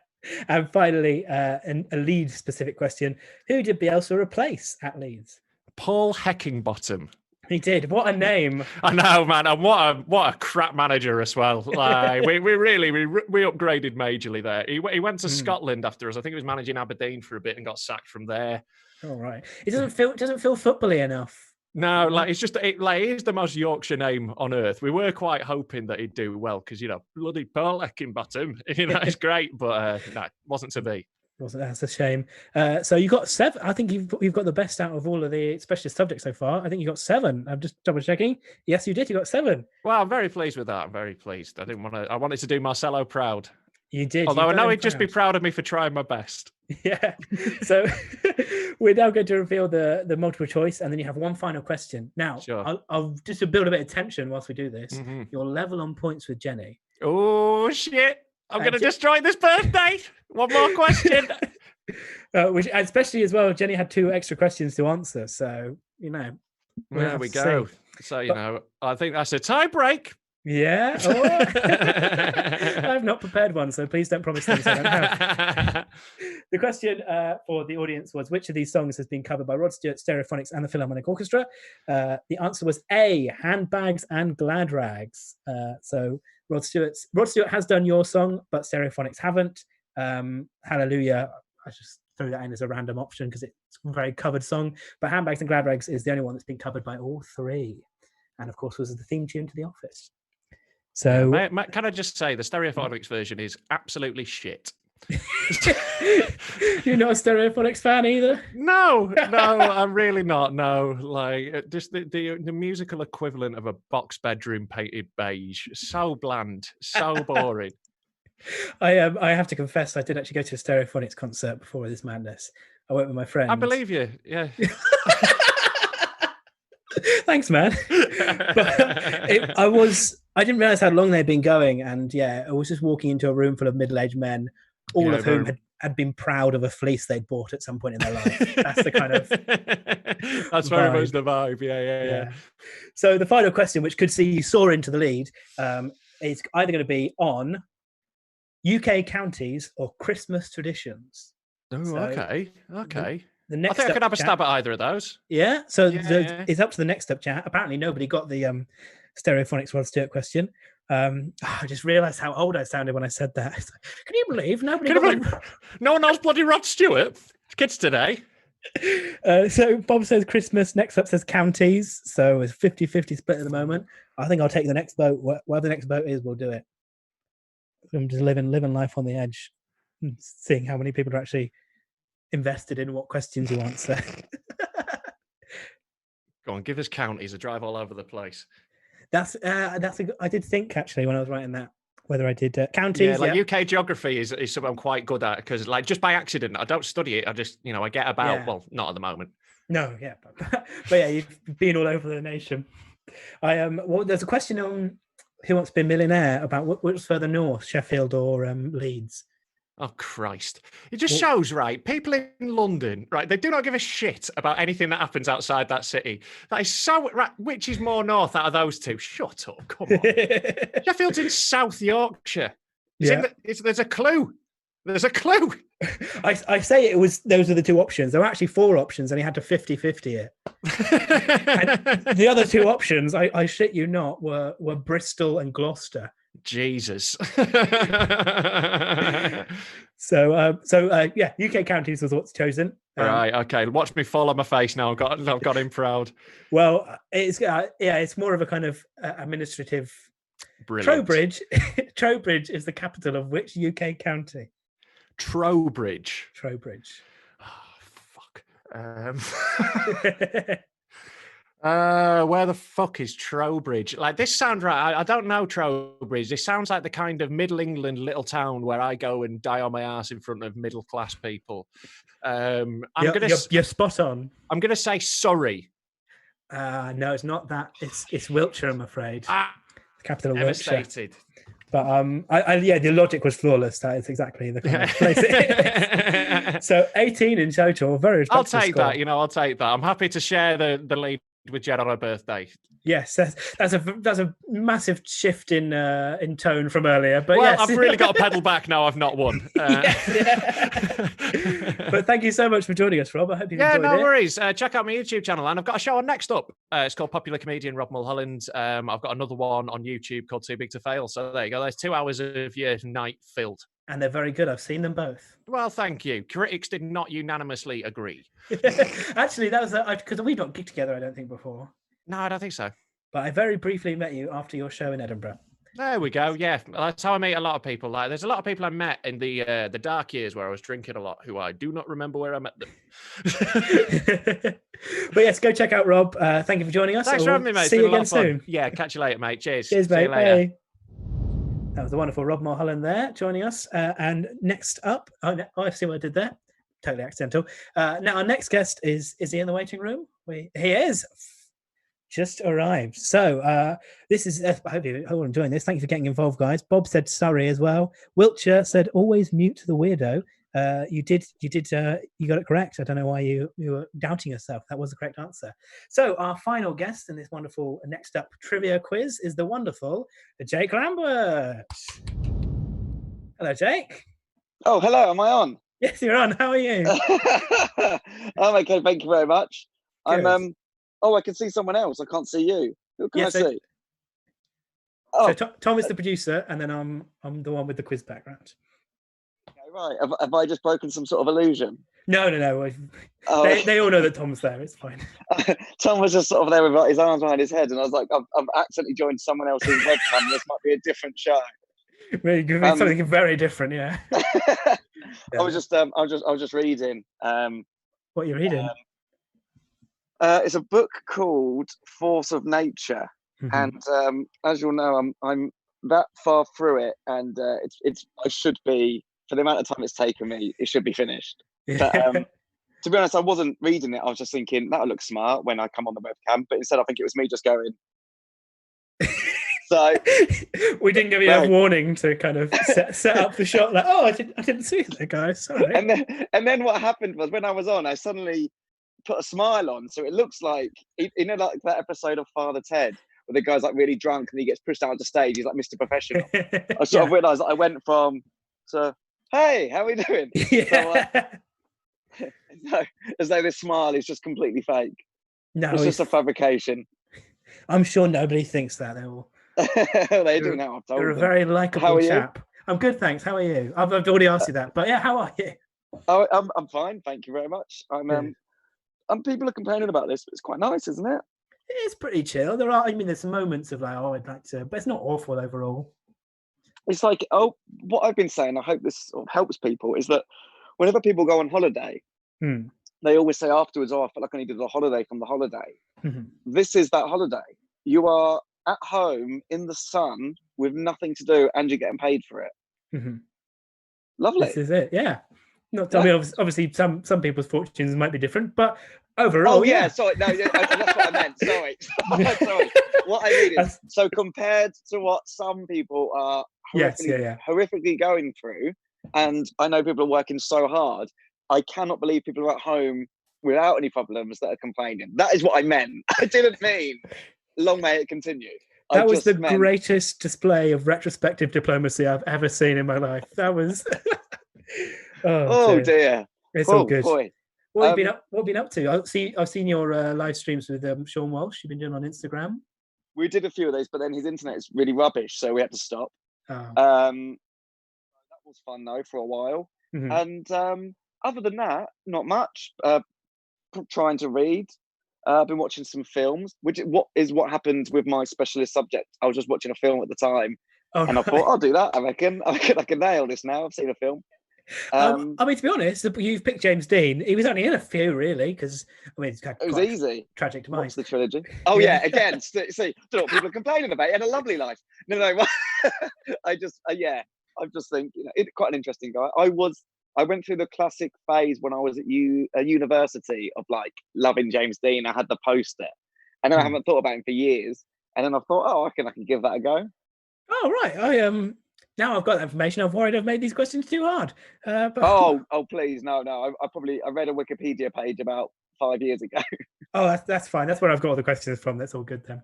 And finally, a Leeds specific question. Who did Bielsa replace at Leeds? Paul Heckingbottom. He did. What a name. I know, man. And what a crap manager as well. Like, we upgraded majorly there. He went to Scotland after us. I think he was managing Aberdeen for a bit and got sacked from there. All right. It doesn't feel footbally enough. No, like it's just he's the most Yorkshire name on earth. We were quite hoping that he'd do well because bloody Paul Heckingbottom. It's great, but no, it wasn't to be. Wasn't. That's a shame. So you got 7. I think you've got the best out of all of the specialist subjects so far. I think you got 7. I'm just double checking. Yes, you did. You got 7. Well, I'm very pleased with that. I'm very pleased. I wanted to do Marcelo proud. You did. Although I know he'd just be proud of me for trying my best. Yeah. So we're now going to reveal the multiple choice, and then you have one final question. Now, sure. I'll just to build a bit of tension whilst we do this. Mm-hmm. You're level on points with Jenny. Oh shit! I'm going to destroy this birthday. One more question. Which, especially as well, Jenny had 2 extra questions to answer. So there we go. So I think that's a tie break. Yeah. Oh. I've not prepared one, so please don't promise things I don't have. The question for the audience was, which of these songs has been covered by Rod Stewart, Stereophonics, and the Philharmonic Orchestra? The answer was A, Handbags and Glad Rags. So Rod Stewart has done your song, but Stereophonics haven't. Hallelujah. I just threw that in as a random option because it's a very covered song. But Handbags and Glad Rags is the only one that's been covered by all 3. And of course, was the theme tune to The Office. So, can I just say the Stereophonics version is absolutely shit. You're not a Stereophonics fan either? No, I'm really not. No, like just the musical equivalent of a box bedroom painted beige. So bland, so boring. I have to confess, I did actually go to a Stereophonics concert before this madness. I went with my friends. I believe you. Yeah. Thanks, man. But I didn't realize how long they'd been going, and I was just walking into a room full of middle-aged men, all of whom had been proud of a fleece they'd bought at some point in their life. That's the kind of that's very much the vibe. Yeah. So the final question, which could see you soar into the lead, is either going to be on UK counties or Christmas traditions. Oh, so okay. The next I think I could have a stab at either of those. Yeah. So it's up to the next up chat. Apparently, nobody got the Stereophonics Rod Stewart question. I just realised how old I sounded when I said that. Can you believe nobody? No one knows bloody Rod Stewart. Kids today. So Bob says Christmas. Next up says counties. So it's 50-50 split at the moment. I think I'll take the next vote. Whatever the next vote is, we'll do it. I'm just living life on the edge, and seeing how many people are actually invested in what questions you answer. Go on, give us counties. I drive all over the place. I did think actually when I was writing that whether I did counties. Yeah, UK geography is something I'm quite good at because like just by accident I don't study it. I just I get about. Well, not at the moment. No, yeah, but yeah, you've been all over the nation. There's a question on Who Wants to Be a Millionaire about what's further north, Sheffield or Leeds. Oh, Christ. It just shows, right? People in London, right, they do not give a shit about anything that happens outside that city. That is so... Right, which is more north out of those two? Shut up, come on. Sheffield's in South Yorkshire. There's a clue. There's a clue. I say those are the 2 options. There were actually 4 options and he had to 50-50 it. And the other 2 options, I shit you not, were Bristol and Gloucester. Jesus. So UK counties was what's chosen. Right, okay. Watch me fall on my face now. I've got him proud. Well, it's more of a kind of administrative Brilliant. Trowbridge is the capital of which UK county? Trowbridge. Trowbridge. Oh, fuck. Where the fuck is Trowbridge? Like, this sounds right. I don't know Trowbridge. This sounds like the kind of Middle England little town where I go and die on my ass in front of middle class people. You're spot on. I'm gonna say Surrey. No, it's not that. It's Wiltshire, I'm afraid. The capital of Wiltshire. Devastated. But the logic was flawless. That is exactly the kind of place it is. So 18 in total. Very respectable I'll take score. that. I'll take that. I'm happy to share the lead with Jed on her birthday. Yes, that's a massive shift in tone from earlier. But well, yes. I've really got to pedal back now. I've not won. But thank you so much for joining us, Rob. I hope you've enjoyed it. Yeah, no worries. Check out my YouTube channel, and I've got a show on next up. It's called Popular Comedian Rob Mulholland. I've got another one on YouTube called Too Big to Fail. So there you go. There's 2 hours of your night filled. And they're very good. I've seen them both. Well, thank you. Critics did not unanimously agree. Actually, that was because we've not gigged together, I don't think, before. No, I don't think so. But I very briefly met you after your show in Edinburgh. There we go. Yeah, that's how I meet a lot of people. Like, there's a lot of people I met in the dark years where I was drinking a lot, who I do not remember where I met them. But yes, go check out Rob. Thank you for joining us. Thanks for having me, mate. See you again soon. Yeah, catch you later, mate. Cheers. Cheers, See mate. you later. Bye. That was the wonderful Rob Mulholland there joining us. And next up, I see what I did there. Totally accidental. Now our next guest is he in the waiting room? He is. Just arrived. So this is, I hope you're all enjoying this. Thank you for getting involved, guys. Bob said Surrey as well. Wiltshire said always mute the weirdo. You got it correct. I don't know why you were doubting yourself. That was the correct answer. So our final guest in this wonderful next up trivia quiz is the wonderful Jake Lambert. Hello, Jake. Oh, hello. Am I on? Yes, you're on. How are you? I'm okay. Thank you very much. Good. Oh, I can see someone else. I can't see you. Who can I see? So Tom is the producer, and then I'm the one with the quiz background. Okay, right. Have I just broken some sort of illusion? No. They all know that Tom's there. It's fine. Tom was just sort of there with his arms behind his head, and I was like, I've accidentally joined someone else's webcam. This might be a different show. Something very different, yeah. I was just reading. What are you reading? It's a book called Force of Nature, and as you'll know, I'm that far through it, and I should be, for the amount of time it's taken me, it should be finished. But to be honest, I wasn't reading it. I was just thinking that'll look smart when I come on the webcam, but instead I think it was me just going. So we didn't give you a warning to kind of set up the shot. Like, I didn't see that, guys. Sorry. And then what happened was when I was on, I suddenly put a smile on, so it looks like like that episode of Father Ted where the guy's like really drunk and he gets pushed out the stage. He's like Mr. Professional. I sort of realised that I went from hey, how are we doing? Yeah. So, as though this smile is just completely fake. No, it's just a fabrication. I'm sure nobody thinks that. They do now. You're a very likable chap. I'm good, thanhanks. How are you? I've already asked you that, but yeah, how are you? Oh, I'm fine, thank you very much. People are complaining about this, but it's quite nice, isn't it? It's pretty chill. There's some moments of like, I'd like to, but it's not awful overall. It's like, what I've been saying, I hope this sort of helps people, is that whenever people go on holiday, they always say afterwards, I feel like I needed a holiday from the holiday. This is that holiday. You are at home in the sun with nothing to do and you're getting paid for it. Lovely. This is it, yeah. Not I mean, obviously some people's fortunes might be different, but overall, sorry, no, that's what I meant. Sorry. What I mean is, so compared to what some people are horrifically going through, and I know people are working so hard, I cannot believe people are at home without any problems that are complaining. That is what I meant. I didn't mean long may it continue. That was the greatest display of retrospective diplomacy I've ever seen in my life. That was oh dear. It's all good. Boy. What have you been up to? I've seen your live streams with Sean Walsh. You've been doing on Instagram. We did a few of those, but then his internet is really rubbish, so we had to stop. Oh. That was fun though for a while. And other than that, not much. Trying to read. I've been watching some films, what happened with my specialist subject. I was just watching a film at the time, and I right. thought, I'll do that. I reckon I can nail this now. I've seen a film. I mean, to be honest, you've picked James Dean. He was only in a few, really, because I mean, it's it was easy. Tragic to mind. What's the trilogy? Oh yeah, again. See, do you know what people are complaining about? He had a lovely life. No. I just think it's quite an interesting guy. I went through the classic phase when I was at university of like loving James Dean. I had the poster, and then I haven't thought about him for years. And then I thought, I can give that a go. Oh right, now I've got that information. I'm worried I've made these questions too hard. But... Oh, please, no. I read a Wikipedia page about 5 years ago. Oh, that's fine. That's where I've got all the questions from. That's all good then.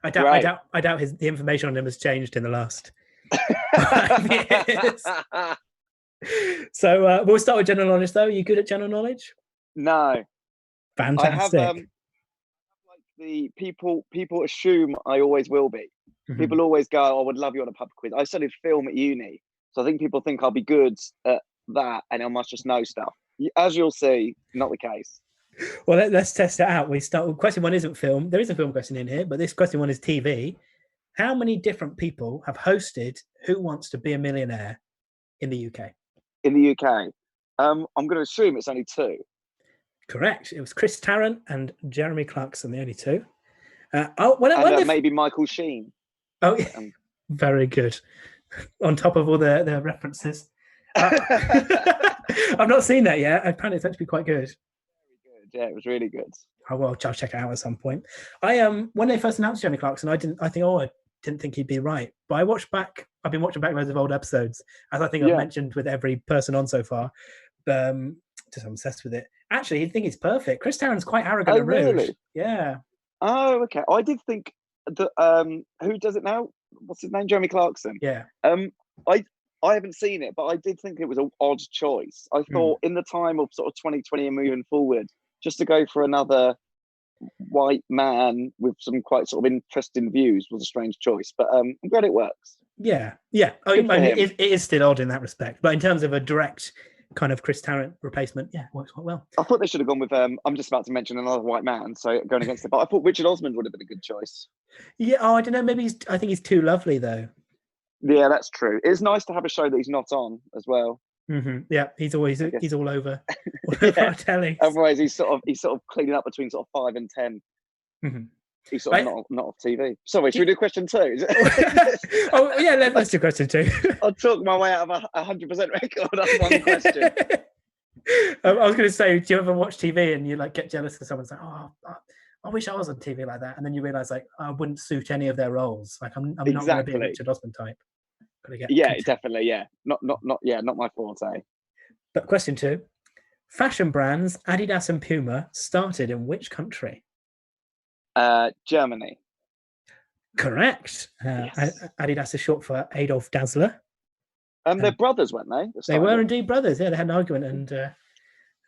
I doubt the information on him has changed in the last 5 years. So we'll start with general knowledge, though. Are you good at general knowledge? No. Fantastic. I have like the people assume I always will be. Mm-hmm. People always go, I would love you on a pub quiz. I studied film at uni, so I think people think I'll be good at that and I must just know stuff. As you'll see, not the case. Well, let's test it out. We start with question one. Isn't film. There is a film question in here, but this question one is TV. How many different people have hosted Who Wants to Be a Millionaire in the UK? In the UK, I'm going to assume it's only 2. Correct. It was Chris Tarrant and Jeremy Clarkson, the only 2. Maybe Michael Sheen. Oh, yeah. Very good. On top of all the references. I've not seen that yet. Apparently it's actually quite good. Very good. Yeah, it was really good. Oh, well, I'll check it out at some point. When they first announced Jeremy Clarkson, I didn't think he'd be right. But I've been watching back loads of old episodes, as I think I've mentioned with every person on so far. Just I'm obsessed with it. Actually, I think it's perfect. Chris Tarrant's quite arrogant and rude. Really? Yeah. Oh, okay. I did think that who does it now? What's his name? Jeremy Clarkson. Yeah. I haven't seen it, but I did think it was an odd choice. I thought in the time of sort of 2020 and moving forward, just to go for another white man with some quite sort of interesting views was a strange choice. But I'm glad it works. Yeah. I mean, it is still odd in that respect, but in terms of a direct kind of Chris Tarrant replacement, it works quite well. I thought they should have gone with I'm just about to mention another white man, so going against it, but I thought Richard Osman would have been a good choice. Yeah, I don't know, maybe I think he's too lovely though. Yeah, that's true. It's nice to have a show that he's not on as well. Mm-hmm. Yeah, he's all over our telly. Otherwise he's sort of cleaning up between sort of 5 and 10. Mm-hmm. He's sort of not off TV. Sorry, should we do question 2? Oh yeah, let's do question 2. I'll talk my way out of 100% record on one question. I was going to say, do you ever watch TV and you like get jealous because someone's like, I wish I was on TV like that, and then you realise like I wouldn't suit any of their roles. Like I'm not going to be a Richard Osman type. Definitely. Yeah, not my forte. But question 2: fashion brands Adidas and Puma started in which country? Germany. Correct. Yes. Adidas is short for Adolf Dassler. They're brothers, weren't they? They were indeed brothers. Yeah, they had an argument, and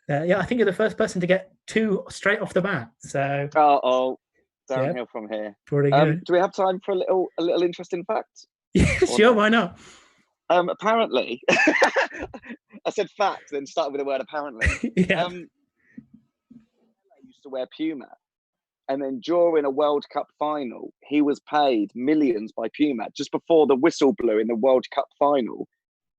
I think you're the first person to get 2 straight off the bat. So downhill from here. Pretty good. Do we have time for a little interesting fact? Yeah, sure. Why not? Apparently, I said fact, then started with the word apparently. Yeah. Used to wear Puma. And then during a World Cup final, he was paid millions by Puma. Just before the whistle blew in the World Cup final,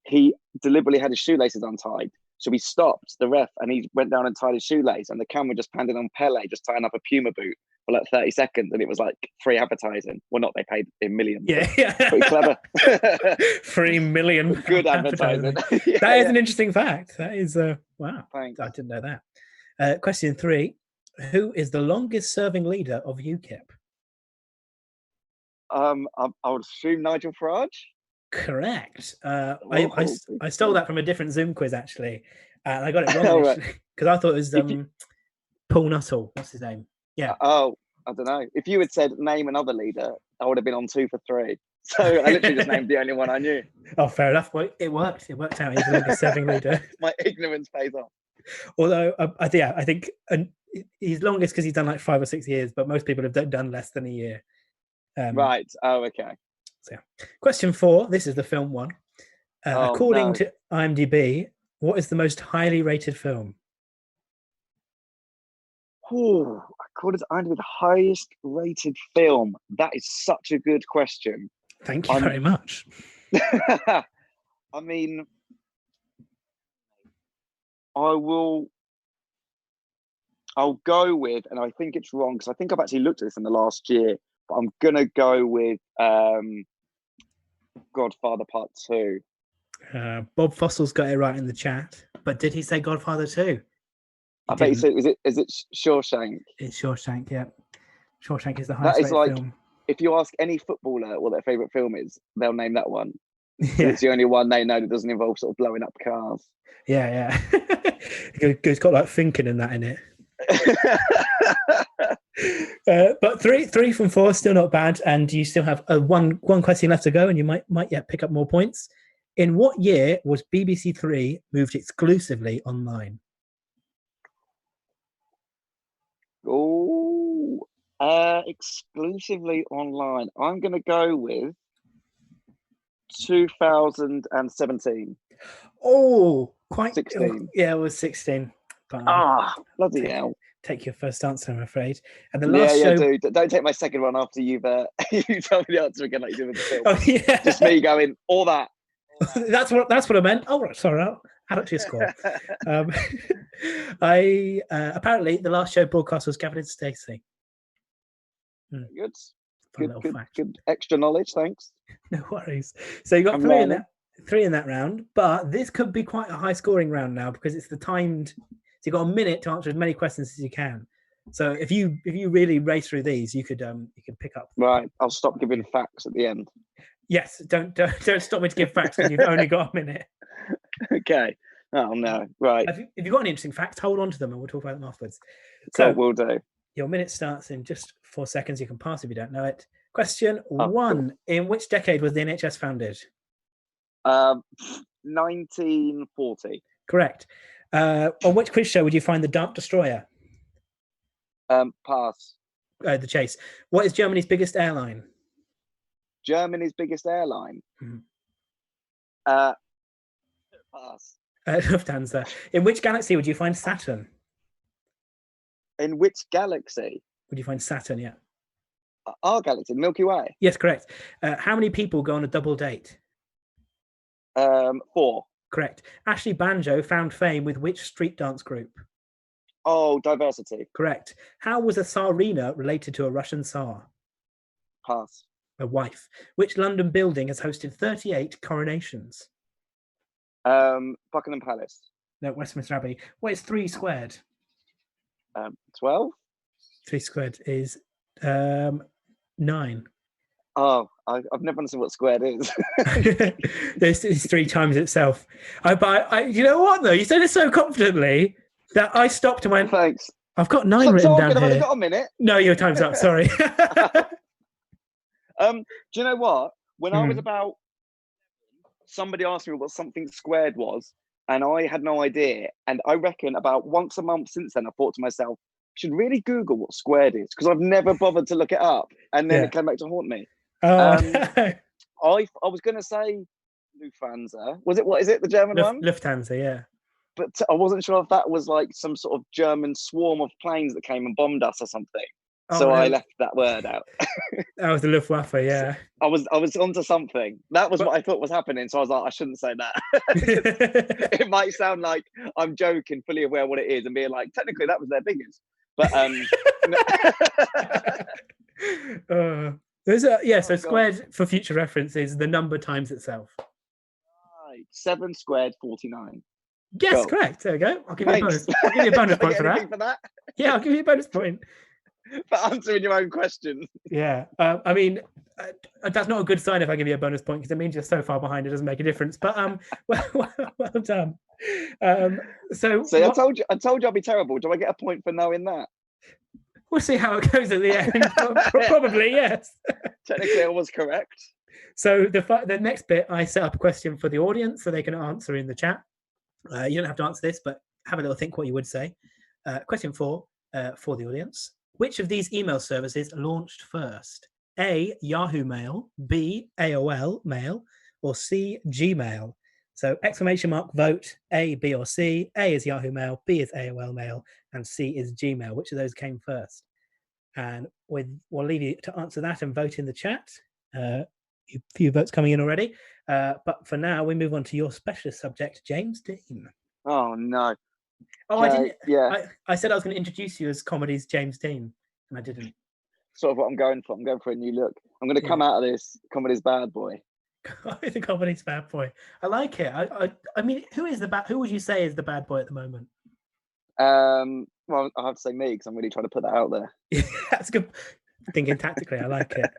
he deliberately had his shoelaces untied. So he stopped the ref and he went down and tied his shoelace. And the camera just panned in on Pele, just tying up a Puma boot for like 30 seconds. And it was like free advertising. Well, not they paid in millions. Yeah. Pretty clever. 3 million. Good advertising. That is an interesting fact. That is, wow. Thanks. I didn't know that. Question 3. Who is the longest serving leader of UKIP? I would assume Nigel Farage. Correct. I stole that from a different Zoom quiz actually, and I got it wrong because I thought it was Paul Nuttall. What's his name? Yeah. I don't know. If you had said name another leader, I would have been on 2 for 3. So I literally just named the only one I knew. Oh, fair enough. Well, it worked. It worked out. He's the longest serving leader. My ignorance pays off. Although I think he's longest because he's done like 5 or 6 years, but most people have done less than a year. Right. Oh, okay. So, question 4. This is the film one. According to IMDb, what is the most highly rated film? Oh, According to IMDb, the highest rated film. That is such a good question. Thank you very much. I mean, I'll go with, and I think it's wrong because I think I've actually looked at this in the last year, but I'm gonna go with Godfather Part 2. Bob Fossil's got it right in the chat, but did he say Godfather 2? I bet he said, is it Shawshank? It's Shawshank, yeah. Shawshank is the highest That is rated like, film. if you ask any footballer what their favourite film is, they'll name that one. Yeah. It's the only one they know that doesn't involve sort of blowing up cars. Yeah. It's got like thinking and that in it. But three from 4, still not bad, and you still have one question left to go, and you might yet pick up more points. In what year was BBC Three moved exclusively online? Oh, exclusively online. I'm going to go with 2017. Oh, quite 16. Yeah, it was 16. But, bloody hell. Take your first answer, I'm afraid. And the last show... show... dude. Don't take my second one after you've you tell me the answer again like you did with the film. Oh, yeah. Just me going, all that. That's what I meant. Oh, sorry. I'll add up to your score. Apparently the last show broadcast was Gavin and Stacey. Good. Fun little fact. Good extra knowledge, thanks. No worries. So you got three in that round, but this could be quite a high scoring round now because it's the timed. So you've got a minute to answer as many questions as you can. So if you really race through these, you could pick up. Right, I'll stop giving facts at the end. Yes, don't stop me to give facts when you've only got a minute. Okay. Oh no. Right. If you've got an interesting fact, hold on to them and we'll talk about them afterwards. So we'll do. Your minute starts in just 4 seconds. You can pass if you don't know it. Question 1. Cool. In which decade was the NHS founded? 1940. Correct. On which quiz show would you find the Dark Destroyer? Pass. The Chase. What is Germany's biggest airline? Germany's biggest airline? Pass. Pass. Lufthansa. In which galaxy would you find Saturn? In which galaxy? Would you find Saturn, yeah. Our galaxy, Milky Way? Yes, correct. How many people go on a double date? 4. Correct. Ashley Banjo found fame with which street dance group? Oh, Diversity. Correct. How was a Tsarina related to a Russian Tsar? Pass. A wife. Which London building has hosted 38 coronations? Buckingham Palace. No, Westminster Abbey. What is 3 squared? 12. 3 squared is 9. Oh, I've never understood what squared is. This is 3 times itself. But you know what though? You said it so confidently that I stopped and went. Thanks. I've got 9 written down here. I've only got a minute. No, your time's up. Sorry. Do you know what? When I was about, somebody asked me what something squared was, and I had no idea. And I reckon about once a month since then, I thought to myself, I should really Google what squared is because I've never bothered to look it up. And then it came back to haunt me. I was going to say Lufthansa. What is it? The German one? Lufthansa, yeah. But I wasn't sure if that was like some sort of German swarm of planes that came and bombed us or something. So I left that word out. That was the Luftwaffe, yeah. I was onto something. That was what I thought was happening. So I was like, I shouldn't say that. It might sound like I'm joking, fully aware what it is, and being like, technically that was their biggest. But so squared for future reference is the number times itself. Right. 7 squared 49. Yes, cool. Correct. There we go. I'll give you a bonus. I'll give you a bonus point for that. Yeah, I'll give you a bonus point. For answering your own question. Yeah. I mean, that's not a good sign if I give you a bonus point because it means you're so far behind it doesn't make a difference. But well done. So I told you I'd be terrible. Do I get a point for knowing that? We'll see how it goes at the end. Probably, yes. Technically, I was correct. So the next bit, I set up a question for the audience so they can answer in the chat. You don't have to answer this, but have a little think what you would say. Question 4 for the audience. Which of these email services launched first? A, Yahoo Mail, B, AOL Mail, or C, Gmail? So exclamation mark, vote, A, B, or C. A is Yahoo Mail, B is AOL Mail, and C is Gmail. Which of those came first? And we'll leave you to answer that and vote in the chat. A few votes coming in already. But for now, we move on to your specialist subject, James Dean. Oh no. Oh, I Okay, didn't. Yeah, I said I was going to introduce you as comedy's James Dean, and I didn't. sort of what I'm going for. I'm going for a new look. I'm going to come out of this comedy's bad boy. The comedy's bad boy. I like it. I mean, who would you say is the bad boy at the moment? Well, I have to say me because I'm really trying to put that out there. That's good. Thinking tactically, I like it.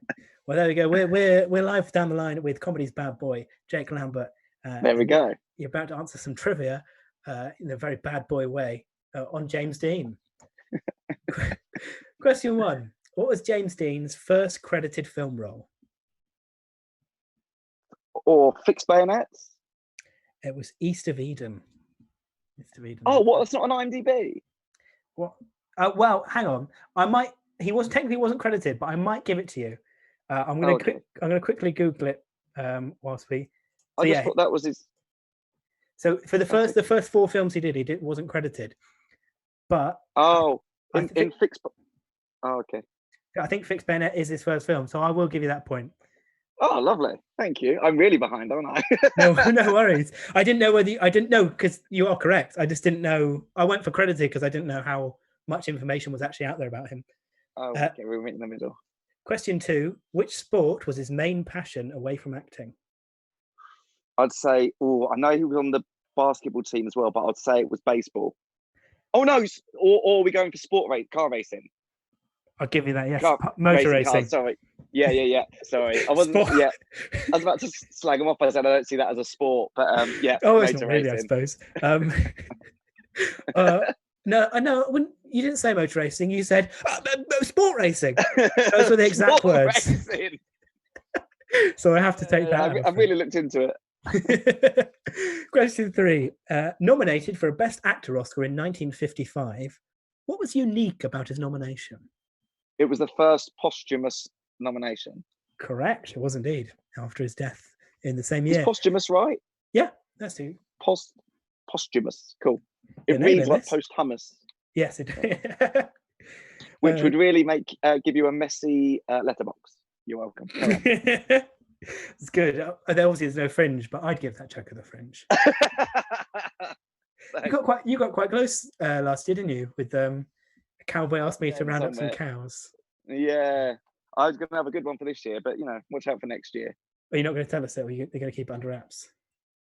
Well, there we go. We're live down the line with comedy's bad boy, Jake Lambert. There we go. You're about to answer some trivia in a very bad boy way on James Dean. Question 1: what was James Dean's first credited film role? Or Fixed Bayonets. It was East of Eden. East of Eden. Oh, what? That's not an IMDb. What? Well, hang on. He wasn't credited, but I might give it to you. I'm gonna quickly Google it whilst we. So, I just thought that was his. So for the first 4 films he did wasn't credited, but in Fixed. Oh, okay. I think Fixed Bayonet is his first film, so I will give you that point. Oh, lovely. Thank you. I'm really behind, aren't I? No worries. I didn't know because you are correct. I just didn't know. I went for credited because I didn't know how much information was actually out there about him. Oh, okay. We're right in the middle. Question 2: which sport was his main passion away from acting? I'd say. Oh, I know he was on the basketball team as well, but I'd say it was baseball. Oh no! Or are we going for car racing? I'll give you that. Yes, motor racing. Cars, sorry. Yeah. Sorry, I wasn't. Sport. Yeah, I was about to slag him off. I said I don't see that as a sport, but yeah. Oh, it's not really, I suppose. No, when you didn't say motor racing, you said sport racing. Those were the exact words. So I have to take that. I've really looked into it. Question 3: nominated for a Best Actor Oscar in 1955. What was unique about his nomination? It was the first posthumous nomination. Correct. It was indeed after his death in the same year. Is posthumous right? Yeah, that's it. Posthumous. Cool. It reads like posthumous. Yes, it which would really give you a messy letterbox. You're welcome. It's good. There obviously is no fringe, but I'd give that joke the fringe. You got quite close last year, didn't you? With a cowboy asked me to round up some cows. Yeah, I was going to have a good one for this year, but watch out for next year. Are you not going to tell us that? Or they're going to keep it under wraps?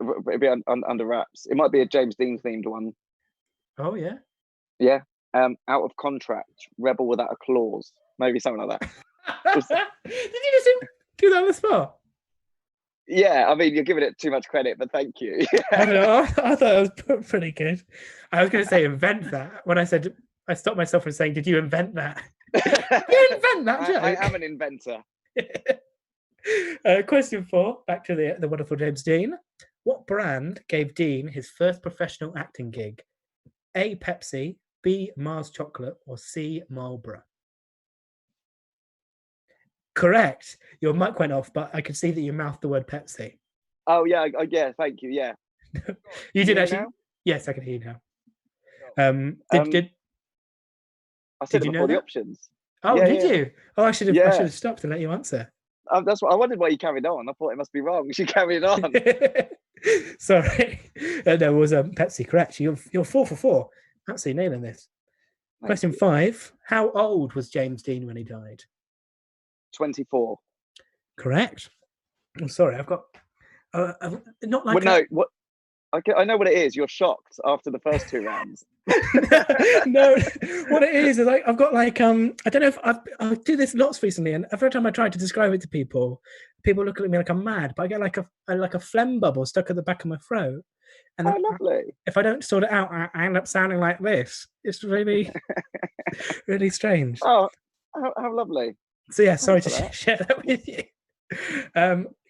It'll be under wraps. It might be a James Dean themed one. Oh yeah. Yeah. Out of contract, rebel without a clause. Maybe something like that. Did you just do that on the spot? Yeah, I mean, you're giving it too much credit, but thank you. I don't know. I thought it was pretty good. I was going to say invent that. When I said, I stopped myself from saying, did you invent that? You invent that joke? I am an inventor. Question 4, back to the wonderful James Dean. What brand gave Dean his first professional acting gig? A, Pepsi, B, Mars Chocolate, or C, Marlboro? Correct. Your mic went off, but I could see that you mouthed the word Pepsi. Oh yeah, thank you. Yeah. You did actually. Now? Yes, I can hear you now. I said it before the options. Oh, yeah, did you? Oh, I should have stopped and let you answer. That's what I wondered why you carried on. I thought it must be wrong. She carried on. Sorry, no, it was Pepsi. Correct. You're 4 for 4. Absolutely nailing this. Question 5: how old was James Dean when he died? 24. Correct. I'm sorry, I've got not like. Well, no, what? I know what it is. You're shocked after the first 2 rounds. No, what it is like I've got like I don't know if I do this lots recently, and every time I try to describe it to people look at me like I'm mad. But I get like a phlegm bubble stuck at the back of my throat, and lovely. If I don't sort it out, I end up sounding like this. It's really, really strange. Oh, how lovely. So yeah, sorry to share that with you.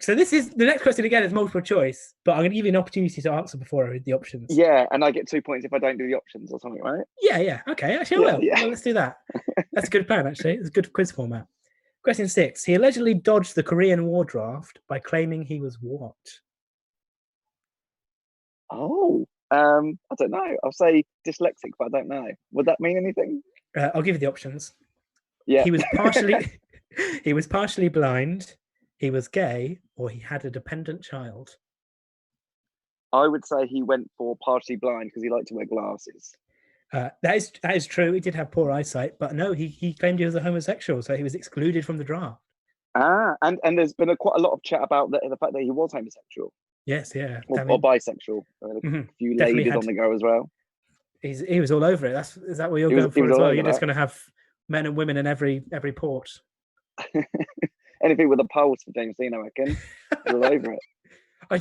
So this is the next question again is multiple choice, but I'm going to give you an opportunity to answer before I read the options. Yeah, and I get 2 points if I don't do the options or something, right? Yeah. Okay, actually I will. Yeah. Well, let's do that. That's a good plan, actually. It's a good quiz format. Question 6. He allegedly dodged the Korean War draft by claiming he was what? Oh, I don't know. I'll say dyslexic, but I don't know. Would that mean anything? I'll give you the options. Yeah. He was partially he was partially blind, he was gay, or he had a dependent child. I would say he went for partially blind because he liked to wear glasses. That is true. He did have poor eyesight, but no, he claimed he was a homosexual, so he was excluded from the draft. And there's been quite a lot of chat about the fact that he was homosexual Yes, yeah. or, I mean, bisexual. A few definitely ladies had- on the go as well. he was all over it. Is that what you're He was- going he for was as all well? over You're just that. going to have men and women in every port. Anything with a pulse for James Dean, I reckon. He's all over it. I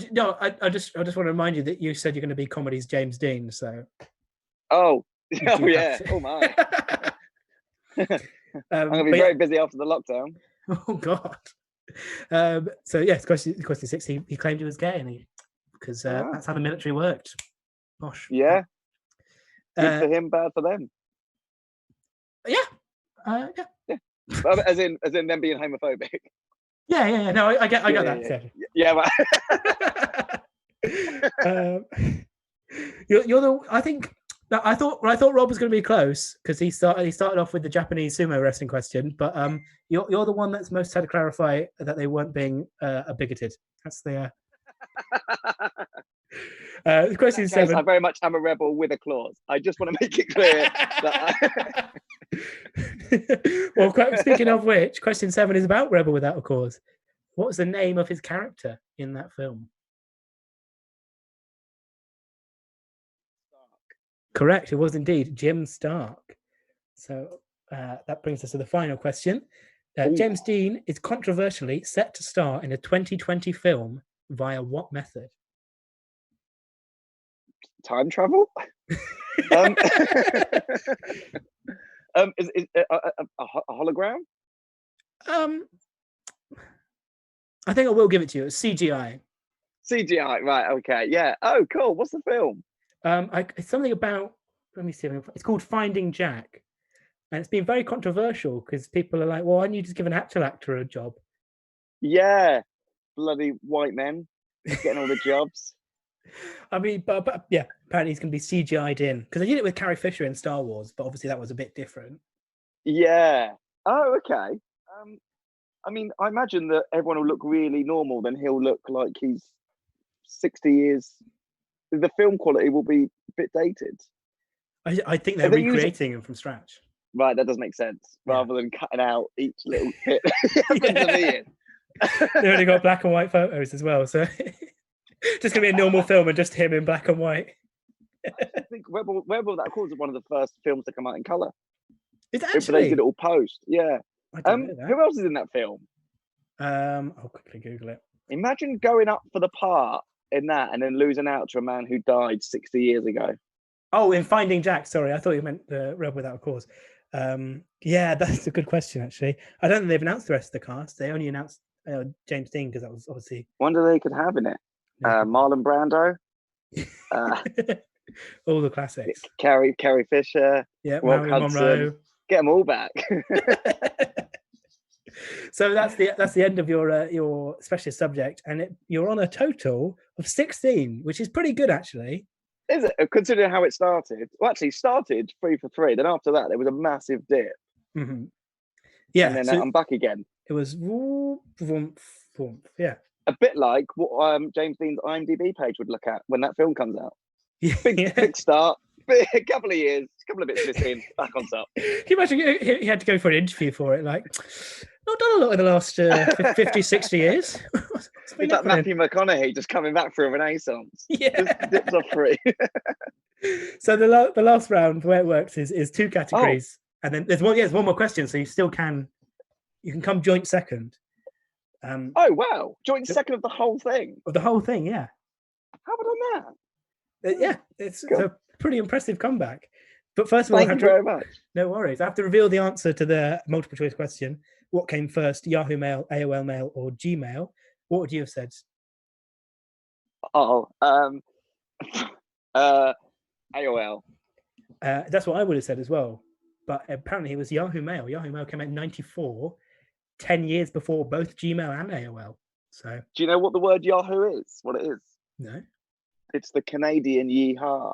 just want to remind you that you said you're going to be comedy's James Dean, so Oh, do oh have yeah. to- Oh my. I'm gonna be but very busy after the lockdown. oh god. So yes, question 6. He claimed he was gay, and because that's how the military worked. Gosh. Yeah. Good for Uh, him, bad for them. yeah. As in them being homophobic. Yeah. No, I get Yeah, that. Yeah, right. You're the. I thought Rob was going to be close because he started off with the Japanese sumo wrestling question, but you're the one that's most had to clarify that they weren't being bigoted. That's the question In case 7. I very much am a rebel with a clause. I just want to make it clear that Well, speaking of which, question 7 is about Rebel Without a Cause. What was the name of his character in that film? Correct. It was indeed Jim Stark. So that brings us to the final question. James Dean is controversially set to star in a 2020 film via what method? time travel. Is a hologram? I think I will give it to you. It's CGI. CGI, right? Okay, yeah. Oh, cool. What's the film? It's something about. Let me see. It's called Finding Jack, and it's been very controversial because people are like, "Well, why don't you just give an actual actor a job?" Yeah, bloody white men getting all the jobs. I mean, but yeah, apparently he's going to be CGI'd in because I did it with Carrie Fisher in Star Wars, but obviously that was a bit different. Yeah. Oh, okay. I mean, I imagine that everyone will look really normal. Then he'll look like he's 60 years. The film quality will be a bit dated. I think they're Are they recreating him from scratch. Right, that does make sense. Rather than cutting out each little bit. They only got black and white photos as well, so just gonna be a normal film and just him in black and white. I think Rebel Without a Cause is one of the first films to come out in colour. It's But they actually. did it all post. Yeah. I don't know that. Who else is in that film? I'll quickly Google it. Imagine going up for the part in that and then losing out to a man who died 60 years ago. Oh, in Finding Jack. Sorry, I thought you meant the Rebel Without a Cause. Yeah, that's a good question, actually. I don't think they've announced the rest of the cast. They only announced James Dean because that was obviously Wonder they could have in it. Marlon Brando, all the classics. Carrie Fisher, Yeah, Rock Marilyn Hudson. Monroe. Get them all back. So that's the end of your specialist subject, and you're on a total of 16, which is pretty good actually. Is it? Considering how it started. Well, actually, started 3 for 3. Then after that, there was a massive dip. Mm-hmm. Yeah, and then so I'm back again. it was yeah. A bit like what James Dean's IMDb page would look at when that film comes out. Big start, a couple of years, a couple of bits missing, back on top. Can you imagine he had to go for an interview for it? Like, not done a lot in the last 50, 60 years. It's like Matthew McConaughey just coming back for a renaissance. Yeah. Just dips off 3. So the last round, the way it works is 2 categories. And then there's one more question. So you can come joint second. Oh, wow. Joint second of the whole thing. Of the whole thing, yeah. How have I done that? Yeah, it's a pretty impressive comeback. But first of all, Thank you very much. No worries. I have to reveal the answer to the multiple choice question. What came first, Yahoo Mail, AOL Mail, or Gmail? What would you have said? AOL. That's what I would have said as well. But apparently it was Yahoo Mail. Yahoo Mail came out in 94, 10 years before both Gmail and AOL. So do you know what the word Yahoo is? What it is? No. It's the Canadian yeehaw.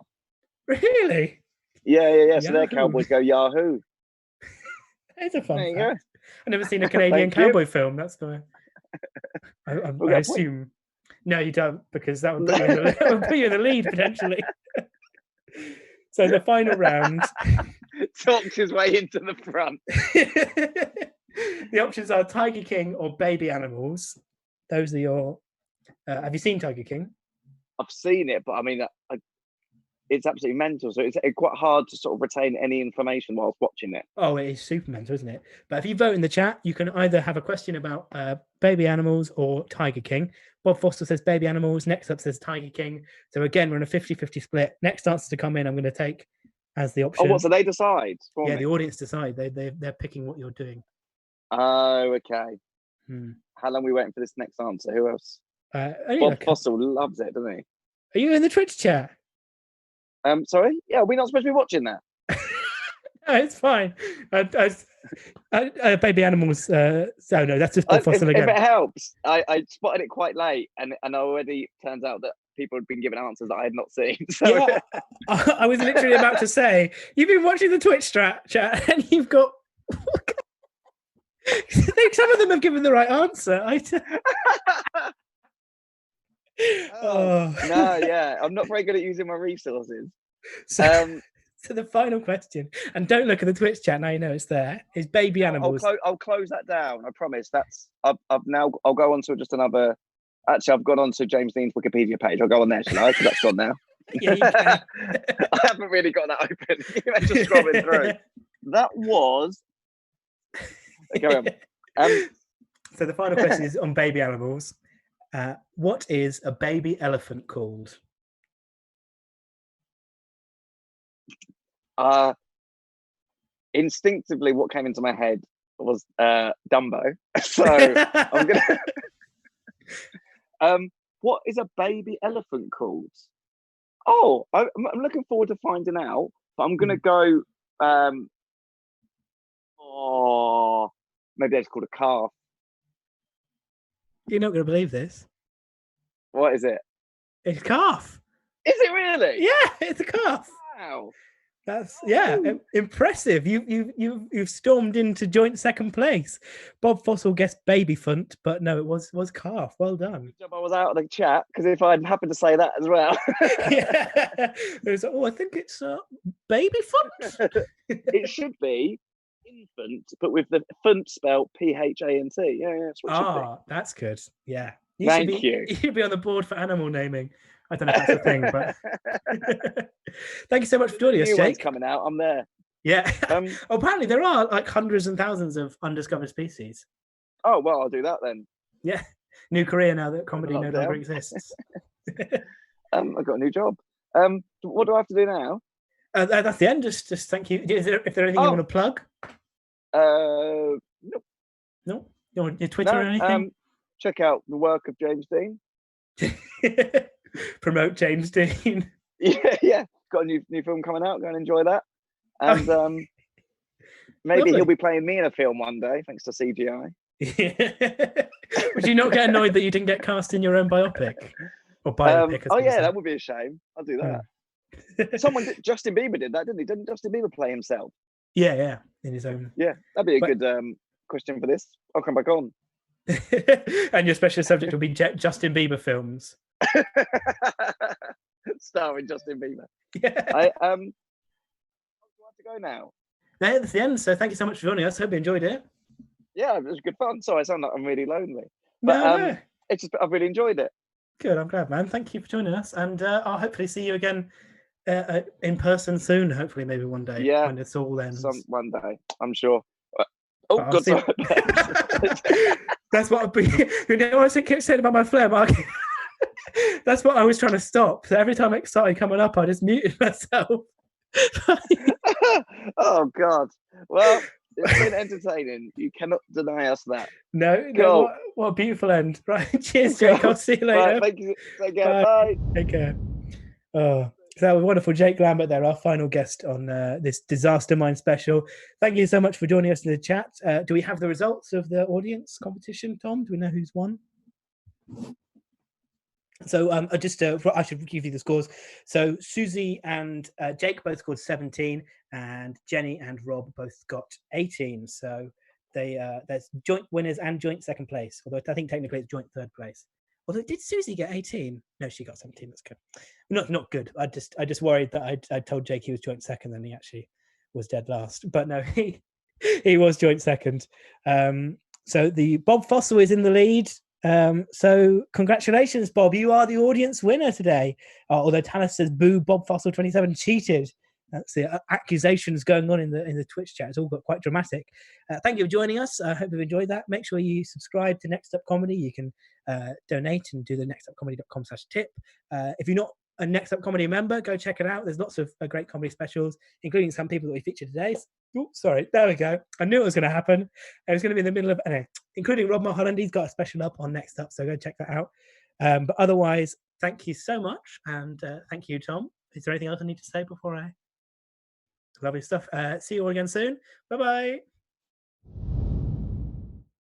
Really? Yeah. So their Yahoo. Cowboys go Yahoo. It's a fun There you fact. I've never seen a Canadian Thank you. cowboy film. That's the. I We'll get a point. assume. No, you don't, because that would put you in the, that would put you in the lead potentially. So the final round. Talks his way into the front. The options are Tiger King or Baby Animals. Those are your. Have you seen Tiger King? I've seen it, but I mean, it's absolutely mental. So it's quite hard to sort of retain any information whilst watching it. Oh, it is super mental, isn't it? But if you vote in the chat, you can either have a question about Baby Animals or Tiger King. Bob Foster says Baby Animals. Next up says Tiger King. So again, we're in a 50-50 split. Next answer to come in, I'm going to take as the option. Oh, what? So they decide? Yeah, me? the audience decide. They're picking what you're doing. Oh, okay. Hmm. How long are we waiting for this next answer? Who else? Only Bob like Foster loves it, doesn't he? Are you in the Twitch chat? Sorry? Yeah, we're not supposed to be watching that. No, it's fine. Baby Animals. So no, that's just Bob Foster If again. it helps, I spotted it quite late, and already turns out that people had been given answers that I had not seen. So Yeah, I was literally about to say, you've been watching the Twitch chat, and you've got. Some of them have given the right answer. No, yeah, I'm not very good at using my resources. So the final question, and don't look at the Twitch chat now. You know it's there. Is Baby Animals? I'll close that down. I promise. I'll go on to just another. Actually, I've gone on to James Dean's Wikipedia page. I'll go on there, shall I? Because that's gone now. Yeah, you can. I haven't really got that open. You're just scrolling through. That was. Okay, So the final question is on Baby Animals. What is a baby elephant called? Instinctively, what came into my head was Dumbo. So I'm gonna. What is a baby elephant called? Oh, I'm looking forward to finding out. But I'm gonna go. Oh, maybe it's called a calf. You're not going to believe this. What is it? It's a calf. Is it really? Yeah, it's a calf. Wow. That's impressive. You've stormed into joint second place. Bob Fossil guessed baby funt, but no, it was calf. Well done. Good job I was out of the chat, because if I'd happened to say that as well. Yeah. It was, I think it's baby funt. It should be infant, but with the funt spelled PHANT. Yeah, that's what it should be. That's good. Yeah. Thank you. You should be on the board for animal naming. I don't know if that's a thing, but thank you so much for joining us, New one's Jake. coming out. I'm there. Yeah. Apparently there are like hundreds and thousands of undiscovered species. Oh well, I'll do that then. Yeah. New career now that comedy no longer Lockdown. exists. I've got a new job. What do I have to do now? That's the end. Just thank you. Is there anything you want to plug? Nope. No. You want your Twitter or anything? Check out the work of James Dean. Promote James Dean. Yeah. Got a new film coming out. Go and enjoy that. And maybe Lovely. he'll be playing me in a film one day, thanks to CGI. Would you not get annoyed that you didn't get cast in your own biopic? Or biopic? That would be a shame. I'll do that. Justin Bieber did that, didn't he? Didn't Justin Bieber play himself? Yeah, in his own. Yeah, that'd be a good question for this. I'll come back on. And your special subject will be Justin Bieber films. Starring Justin Bieber. Yeah. I have to go now. That's the end. So thank you so much for joining us. Hope you enjoyed it. Yeah, it was good fun. Sorry, I sound like I'm really lonely. But No. it's just I've really enjoyed it. Good. I'm glad, man. Thank you for joining us, and I'll hopefully see you again in person soon. Hopefully, maybe one day. Yeah. When it's all ends. One day, I'm sure. Oh, I'll God, see- sorry. That's what I've been. You know what I kept saying about my phlegm? That's what I was trying to stop. So every time it started coming up, I just muted myself. Oh God. Well, it's been entertaining. You cannot deny us that. No, Cool. what a beautiful end. Right. Cheers, Jake. I'll see you later. Right, thank you. Take care. Bye. Take care. Oh, so that was wonderful. Jake Lambert there, our final guest on this Disaster Mind special. Thank you so much for joining us in the chat. Do we have the results of the audience competition, Tom? Do we know who's won? So I should give you the scores. So Susie and Jake both scored 17, and Jenny and Rob both got 18. So there's joint winners and joint second place. Although I think technically it's joint third place. Although did Susie get 18? No, she got 17. That's good. Not good. I just worried that I told Jake he was joint second, and he actually was dead last. But no, he was joint second. So the Bob Fossil is in the lead. So congratulations, Bob. You are the audience winner today. Although Tanis says, "Boo, Bob Fossil 27 cheated." That's the accusations going on in the Twitch chat. It's all got quite dramatic. Thank you for joining us. I hope you've enjoyed that. Make sure you subscribe to Next Up Comedy. You can donate and do the nextupcomedy.com/tip. If you're not a Next Up Comedy member, go check it out. There's lots of great comedy specials, including some people that we featured today. Oh, sorry. There we go. I knew it was going to happen. It was going to be in the middle of, anyway, including Rob Mulholland. He's got a special up on Next Up, so go check that out. But otherwise, thank you so much. And thank you, Tom. Is there anything else I need to say before I... Lovely stuff. See you all again soon. Bye-bye.